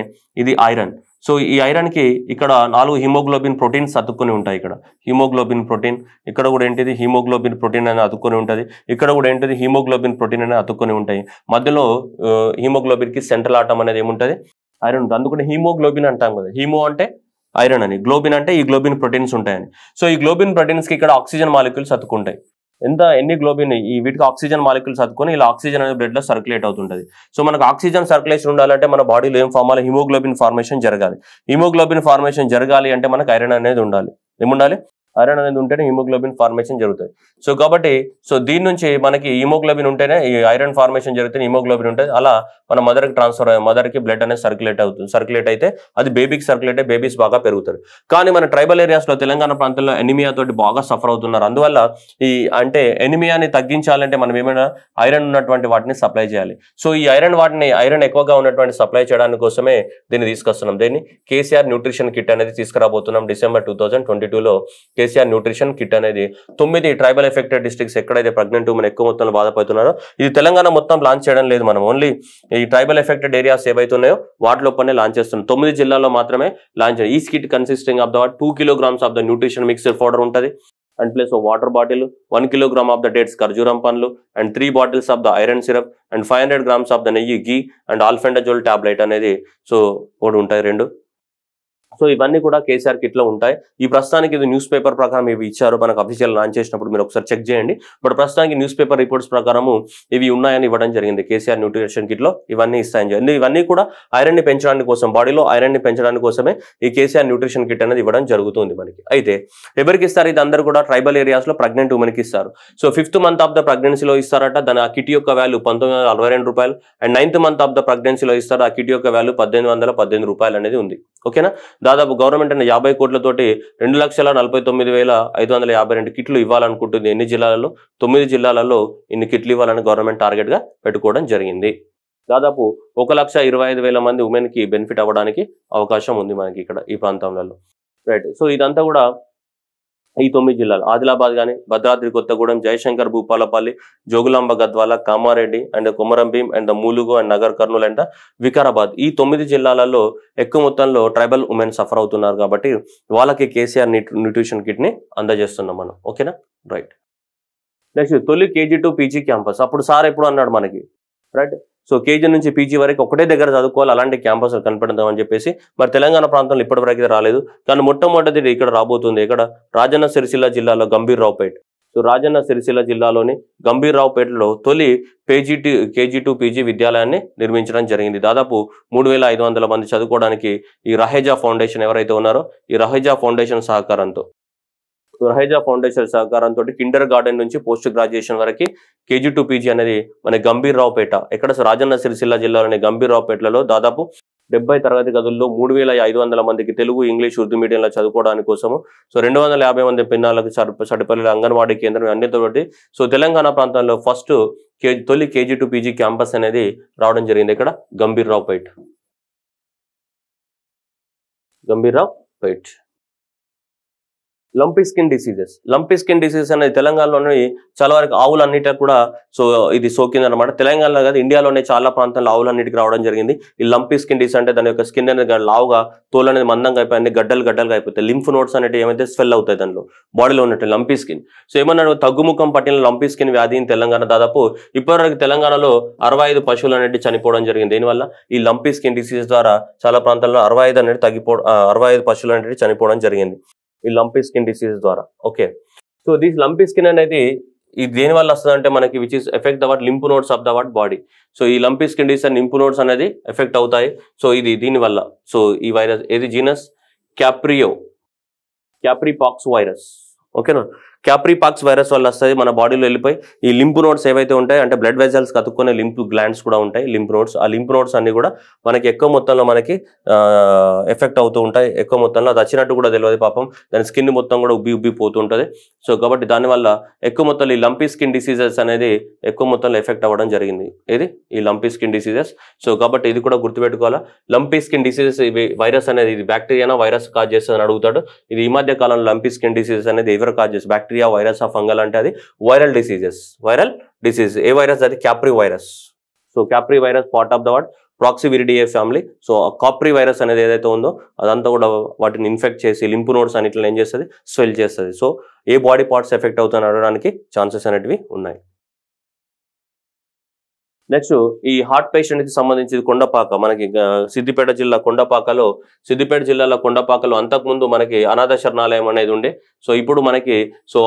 ఇది ఐరన్. సో ఈ ఐరన్ కి ఇక్కడ 4 హిమోగ్లోబిన్ ప్రోటీన్స్ అతుక్కుని ఉంటాయి. ఇక్కడ హిమోగ్లోబిన్ ప్రోటీన్, ఇక్కడ కూడా ఏంటిది హిమోగ్లోబిన్ ప్రోటీన్ అనేది అతుక్కొని ఉంటుంది. ఇక్కడ కూడా ఏంటిది హిమోగ్లోబిన్ ప్రోటీన్ అనేది అతుక్కొని ఉంటాయి. మధ్యలో హిమోగ్లోబిన్ కి సెంట్రల్ ఆటం అనేది ఏముంటుంది, ఐరన్ ఉంటుంది. అందుకని హీమోగ్లోబిన్ అంటాం కదా. హీమో అంటే ఐరన్ అని, గ్లోబిన్ అంటే ఈ గ్లోబిన్ ప్రోటీన్స్ ఉంటాయని. సో ఈ గ్లోబిన్ ప్రోటీన్స్ కి ఇక్కడ ఆక్సిజన్ మాలిక్యూల్స్ అతుక్కుంటాయి. ఎన్ని గ్లోబిన్ ఈ వీటికి ఆక్సిజన్ మాలిక్యూల్స్ అతుకొని ఇలా ఆక్సిజన్ అనేది బ్లడ్ లో సర్క్యులేట్ అవుతుంటది. సో మనకు ఆక్సిజన్ సర్క్యులేషన్ ఉండాలంటే మన బాడీలో ఏం ఫామ్ అవ్వాలి, హిమోగ్లోబిన్ ఫార్మేషన్ జరగాలి. హిమోగ్లోబిన్ ఫార్మేషన్ జరగాలి అంటే మనకు ఐరన్ అనేది ఉండాలి. ఏముండాలి, ఐరన్ అనేది ఉంటేనే హిమోగ్లోబిన్ ఫార్మేషన్ జరుగుతుంది. సో కాబట్టి దీని నుంచి మనకి హిమోగ్లోబిన్ ఉంటేనే ఈ ఐరన్ ఫార్మేషన్ జరిగితే హిమోగ్లోబిన్ ఉంటుంది. అలా మన మదర్కి మదర్కి బ్లడ్ అనేది సర్క్యులేట్ అయితే అది బేబీకి సర్క్యులేట్ అయ్యి బేబీస్ బాగా పెరుగుతారు. కానీ మన ట్రైబల్ ఏరియాస్ లో తెలంగాణ ప్రాంతంలో ఎనిమియా తోటి బాగా సఫర్ అవుతున్నారు. అందువల్ల అంటే ఎనిమియాని తగ్గించాలంటే మనం ఏమైనా ఐరన్ ఉన్నటువంటి వాటిని సప్లై చేయాలి. సో ఈ ఐరన్ ఎక్కువగా ఉన్నటువంటి సప్లై చేయడానికి కోసమే దీన్ని తీసుకొస్తున్నాం. దీన్ని కేసీఆర్ న్యూట్రిషన్ కిట్ అనేది తీసుకురాబోతున్నాం. డిసెంబర్ 2022లో కేసీఆర్ న్యూట్రిషన్ కిట్ అనేది 9 ట్రైబల్ ఎఫెక్టెడ్ డిస్ట్రిక్ట్స్ ఎక్కడైతే ప్రెగ్నెంట్ ఉమెన్ ఎక్కువ మొత్తంలో బాధపడుతున్నారో, ఇది తెలంగాణ మొత్తం లాంచ్ చేయడం లేదు. మనం ఓన్లీ ఈ ట్రైబల్ ఎఫెక్టెడ్ ఏరియాస్ ఏవైతే ఉన్నాయో వాటి లోపలనే లాంచ్ చేస్తున్నాం. 9 జిల్లాల్లో మాత్రమే లాంచ్. ఈ kit consisting of the 2 kilograms of the nutrition mixed powder ఉంటుంది, and plus water bottle, 1 kilogram of the dates ఖర్జూరం పండ్లు, and 3 bottles of the iron syrup, and 500 grams of the నెయ్యి గీ, అండ్ ఆల్ఫెండజోల్ టాబ్లెట్ అనేది సో ఒకటి ఉంటాయి 2. సో ఇవన్నీ కూడా కేసీఆర్ కిట్ లో ఉంటాయి. ఈ ప్రస్తుతానికి ఇది న్యూస్ పేపర్ ప్రకారం ఇవి ఇచ్చారు. మనకు అఫీషియల్ లాంచ్ చేసినప్పుడు మీరు ఒకసారి చెక్ చేయండి. బట్ ప్రస్తుతానికి న్యూస్ పేపర్ రిపోర్ట్స్ ప్రకారము ఇవి ఉన్నాయని ఇవ్వడం జరిగింది. కేసీఆర్ న్యూట్రిషన్ కిట్ లో ఇవన్నీ ఇస్తాయని జరిగింది. ఇవన్నీ కూడా ఐరన్ ని పెంచడానికి కోసం, బాడీలో ఐరన్ ని పెంచడానికి కోసమే ఈ కేసీఆర్ న్యూట్రిషన్ కిట్ అనేది ఇవ్వడం జరుగుతుంది మనకి. అయితే ఎవరికి ఇస్తారు ఇది, అందరూ కూడా ట్రైబల్ ఏరియాస్ లో ప్రెగ్నెంట్ ఉమెన్ కి ఇస్తారు. So 5th month of the ప్రెగ్నెన్సీలో ఇస్తారట. దాని ఆ కిట్ యొక్క వాల్యూ 1942 రూపాయలు. And 9th month of the ప్రెగ్నెన్సీలో ఇస్తారు. ఆ కిట్ యొక్క వాల్యూ 1818 రూపాయలు అనేది ఉంది. ఓకేనా. దాదాపు గవర్నమెంట్ 50 కోట్లతోటి 2,49,552 కిట్లు ఇవ్వాలనుకుంటుంది. ఎన్ని జిల్లాలలో, 9 జిల్లాలలో ఇన్ని కిట్లు ఇవ్వాలని గవర్నమెంట్ టార్గెట్ గా పెట్టుకోవడం జరిగింది. దాదాపు 1,25,000 మంది ఉమెన్ కి బెనిఫిట్ అవ్వడానికి అవకాశం ఉంది మనకి ఇక్కడ ఈ ప్రాంతంలో. రైట్. సో ఇదంతా కూడా ఈ 9 జిల్లాలు, ఆదిలాబాద్ కానీ, Bhadradri Kothagudem, Jayashankar Bhupalpally, Jogulamba Gadwal, Kamareddy and Komaram Bheem and Mulugu and Nagar Kurnool and Vikarabad, ఈ 9 జిల్లాలలో ఎక్కువ మొత్తంలో ట్రైబల్ ఉమెన్ సఫర్ అవుతున్నారు. కాబట్టి వాళ్ళకి కేసీఆర్ న్యూట్రిషన్ కిట్ ని అందజేస్తున్నాం మనం. ఓకేనా. రైట్. నెక్స్ట్ తొలి KG to PG క్యాంపస్. అప్పుడు సార్ ఎప్పుడు అన్నాడు మనకి, రైట్. సో KG నుంచి PG వరకు ఒకటే దగ్గర చదువుకోవాలి, అలాంటి క్యాంపస్ కనిపెడదాం అని చెప్పేసి. మరి తెలంగాణ ప్రాంతంలో ఇప్పటివరకు రాలేదు. కానీ మొట్టమొదటిది ఇక్కడ రాబోతుంది. ఇక్కడ రాజన్న సిరిసిల్ల జిల్లాలో గంభీర్రావుపేట్. సో రాజన్న సిరిసిల్ల జిల్లాలోని గంభీర్రావుపేటలో తొలి KG to PG విద్యాలయాన్ని నిర్మించడం జరిగింది. దాదాపు 3,500 మంది చదువుకోవడానికి ఈ రహేజా ఫౌండేషన్ ఎవరైతే ఉన్నారో ఈ రహేజా ఫౌండేషన్ సహకారంతో కిండర్ గార్డెన్ నుంచి పోస్ట్ గ్రాడ్యుయేషన్ వరకు KG to PG అనేది మన గంభీర్రావుపేట, ఎక్కడ రాజన్న సిరిసిల్ల జిల్లాలోని గంభీర్రావుపేటలో దాదాపు 70 తరగతి గదుల్లో 3,500 మందికి తెలుగు, ఇంగ్లీష్, ఉర్దూ మీడియంలో చదువుకోవడానికి కోసము. సో 250 మంది పిల్లలకు సడిపల్లి అంగన్వాడీ కేంద్రం అన్నిటితోటి. సో తెలంగాణ ప్రాంతంలో ఫస్ట్ తొలి KG to PG క్యాంపస్ అనేది రావడం జరిగింది ఇక్కడ గంభీర్రావుపేట్. లంపీ స్కిన్ డిసీజెస్ అనేది తెలంగాణలోని చాలా వరకు ఆవులన్నిటికి కూడా సో ఇది సోకింది అనమాట. తెలంగాణలో కాదు, ఇండియాలోనే చాలా ప్రాంతాల్లో ఆవులన్నిటికి రావడం జరిగింది. ఈ లంపీ స్కిన్ డిసీజ్ అంటే దాని యొక్క స్కిన్ అనేది లావుగా, తోలు అనేది మందంగా అయిపోయింది, గడ్డలుగా అయిపోతాయి. లింఫ్ నోట్స్ అనేవి ఏమైతే స్వెల్ అవుతాయి దానిలో బాడీలో ఉన్నట్టు లంపీ స్కిన్. సో ఏమన్నా తగ్గుముఖం పట్టిన లంపీ స్కిన్ వ్యాధి తెలంగాణ దాదాపు ఇప్పటివరకు తెలంగాణలో 65 పశువులు అనేది చనిపోవడం జరిగింది. దీనివల్ల ఈ లంపీ స్కిన్ డిసీజ్ ద్వారా చాలా ప్రాంతాల్లో 65 పశువులు అనేది చనిపోవడం జరిగింది ఈ లంపీ స్కిన్ డిసీజ్ ద్వారా. Okay. So this lumpy skin అనేది ఇది దేని వల్ల వస్తుంది అంటే మనకి which is effect the what lymph nodes of the what body. So ఈ lumpy skin disease and lymph nodes అనేది ఎఫెక్ట్ అవుతాయి. సో ఇది దీనివల్ల సో ఈ వైరస్ ఏది జీనస్ క్యాప్రీపాక్స్ వైరస్. ఓకేనా, క్యాప్రీపాక్స్ వైరస్ వల్ల వస్తుంది, మన బాడీలో వెళ్ళిపోయి ఈ లింఫ్ నోడ్స్ ఏవైతే ఉంటాయి అంటే బ్లడ్ వెజల్స్ కతుక్కునే లింఫ్ గ్లాండ్స్ కూడా ఉంటాయి, లింఫ్ నోడ్స్. ఆ లింఫ్ నోడ్స్ అన్ని కూడా మనకి ఎక్కువ మొత్తంలో మనకి ఎఫెక్ట్ అవుతూ ఉంటాయి. ఎక్కువ మొత్తంలో అది వచ్చినట్టు కూడా తెలియదు పాపం, దాని స్కిన్ మొత్తం కూడా ఉబ్బి పోతూ ఉంటుంది. సో కాబట్టి దానివల్ల ఎక్కువ మొత్తంలో ఈ లంపీ స్కిన్ డిసీజెస్ అనేది ఎక్కువ మొత్తంలో ఎఫెక్ట్ అవ్వడం జరిగింది. ఇది ఈ లంపీ స్కిన్ డిసీజెస్. సో కాబట్టి ఇది కూడా గుర్తుపెట్టుకోవాలా, లంపీ స్కిన్ డిసీజెస్ వైరస్ అనేది ఇది బ్యాక్టీరియానా వైరస్ కాజ్ చేస్తుందని అడుగుతాడు. ఇది ఈ మధ్య కాలంలో లంపీ స్కిన్ డిసీజెస్ అనేది ఎవరు కాజ్ చేస్తుంది, బ్యాక్టీరియా, వైరస్, ఫంగల్ అంటే అది వైరల్ డిసీజ్. ఏ వైరస్ అది capri virus. So capri virus part of the what Poxviridae family. So capri virus అనేది ఏదైతే ఉందో అదంతా కూడా వాటిని ఇన్ఫెక్ట్ చేసి లింఫ్ నోడ్స్ అన్నిటిని ఏం చేస్తుంది, స్వెల్ చేస్తుంది. సో ఏ బాడీ పార్ట్స్ ఎఫెక్ట్ అవుతాయని అడగడానికి ఛాన్సెస్ అనేటివి ఉన్నాయి. నెక్స్ట్ ఈ హార్ట్ పేషెంట్ కి సంబంధించి కొండపాక, మనకి సిద్దిపేట జిల్లాలో కొండపాకలో అంతకుముందు మనకి అనాథ శరణాలయం అనేది ఉండే. సో ఇప్పుడు మనకి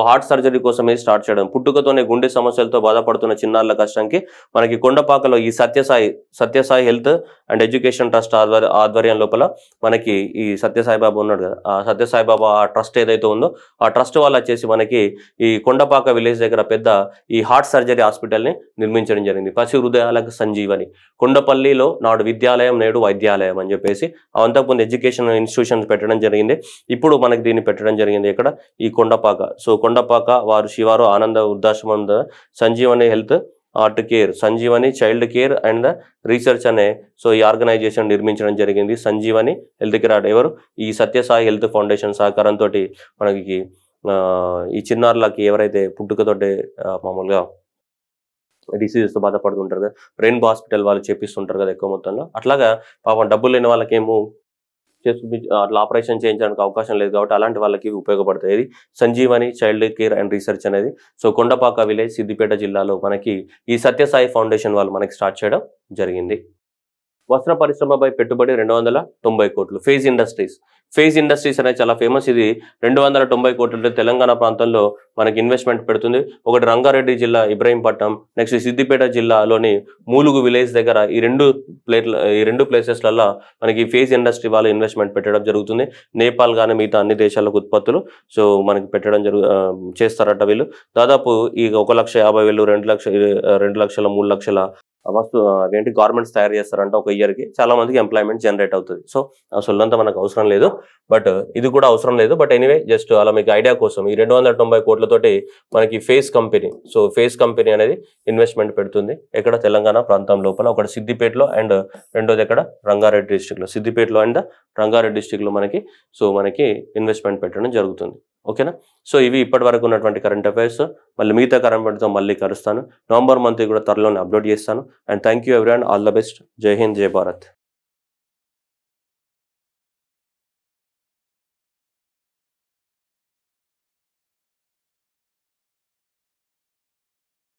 హార్ట్ సర్జరీ కోసమే స్టార్ట్ చేయడం, పుట్టుకతోనే గుండె సమస్యలతో బాధపడుతున్న చిన్నారుల కష్టానికి మనకి కొండపాకలో ఈ Sathya Sai health and education trust ఆధ్వర్యం లోపల మనకి ఈ సత్యసాయి బాబా ఉన్నాడు కదా, ఆ సత్యసాయి బాబా ఆ ట్రస్ట్ ఏదైతే ఉందో ఆ ట్రస్ట్ వాళ్ళు వచ్చేసి మనకి ఈ కొండపాక విలేజ్ దగ్గర పెద్ద ఈ హార్ట్ సర్జరీ హాస్పిటల్ని నిర్మించడం జరిగింది. పసి హృదయాలకు సంజీవని, కొండపల్లిలో నాడు విద్యాలయం నేడు వైద్యాలయం అని చెప్పేసి అంతకుముందు ఎడ్యుకేషన్ ఇన్స్టిట్యూషన్స్ పెట్టడం జరిగింది. ఇప్పుడు మనకి దీన్ని పెట్టడం జరిగింది ఇక్కడ ఈ కొండపాక. సో కొండపాక వారు శివారు ఆనంద వృద్ధాశ్రమం Sanjeevani health heart care, Sanjeevani child care and research అనే ఈ ఆర్గనైజేషన్ నిర్మించడం జరిగింది. సంజీవని హెల్త్ కేర్ ఎవరు, ఈ సత్యసాయి హెల్త్ ఫౌండేషన్ సహకారంతో మనకి ఈ చిన్నారులకి ఎవరైతే పుట్టుకతోటి మామూలుగా డిసీజెస్తో బాధపడుతుంటారు కదా, రెయిన్బో హాస్పిటల్ వాళ్ళు చేపిస్తుంటారు కదా ఎక్కువ మొత్తంలో, అట్లాగా పాపం డబ్బులు లేని వాళ్ళకేమో అట్లా ఆపరేషన్ చేయించడానికి అవకాశం లేదు కాబట్టి అలాంటి వాళ్ళకి ఉపయోగపడుతుంది. ఇది Sanjeevani child care and research అనేది. సో కొండపాక విలేజ్ సిద్దిపేట జిల్లాలో మనకి ఈ సత్యసాయి ఫౌండేషన్ వాళ్ళు మనకి స్టార్ట్ చేయడం జరిగింది. వస్త్ర పరిశ్రమపై పెట్టుబడి 290 కోట్లు. ఫేజ్ ఇండస్ట్రీస్ అనేది చాలా ఫేమస్. ఇది 290 కోట్లతో తెలంగాణ ప్రాంతంలో మనకి ఇన్వెస్ట్మెంట్ పెడుతుంది. ఒకటి రంగారెడ్డి జిల్లా ఇబ్రహీంపట్నం, నెక్స్ట్ సిద్దిపేట జిల్లాలోని మూలుగు విలేజ్ దగ్గర ఈ రెండు ప్లేసెస్లలో మనకి ఫేజ్ ఇండస్ట్రీ వాళ్ళు ఇన్వెస్ట్మెంట్ పెట్టడం జరుగుతుంది. నేపాల్ కానీ మిగతా అన్ని దేశాలకు ఉత్పత్తులు మనకి పెట్టడం చేస్తారట వీళ్ళు. దాదాపు ఈ 1,50,000, 2 లక్షల 3 లక్షల అదేంటి గార్మెంట్స్ తయారు చేస్తారంట ఒక ఇయర్కి. చాలా మందికి ఎంప్లాయ్మెంట్ జనరేట్ అవుతుంది. సో ఆ సొల్లంతా మనకు అవసరం లేదు, బట్ ఇది కూడా అవసరం లేదు. బట్ ఎనీవే జస్ట్ అలా మీకు ఐడియా కోసం ఈ 290 కోట్లతోటి మనకి ఫేజ్ కంపెనీ అనేది ఇన్వెస్ట్మెంట్ పెడుతుంది. ఎక్కడ తెలంగాణ ప్రాంతం లోపల, ఒకటి సిద్దిపేటలో అండ్ రెండోది ఎక్కడ రంగారెడ్డి డిస్ట్రిక్ట్లో. సిద్దిపేటలో అండ్ రంగారెడ్డి డిస్ట్రిక్ట్లో మనకి ఇన్వెస్ట్మెంట్ పెట్టడం జరుగుతుంది. ఓకేనా. సో ఇవి ఇప్పటి వరకు ఉన్నటువంటి కరెంట్ అఫైర్స్. మళ్ళీ మిగతా కరెంట్ అఫైర్స్తో మళ్ళీ కలుస్తాను. నవంబర్ మంత్ కూడా త్వరలోనే అప్లోడ్ చేస్తాను. And thank you everyone, all the best. జై హింద్, జై భారత్.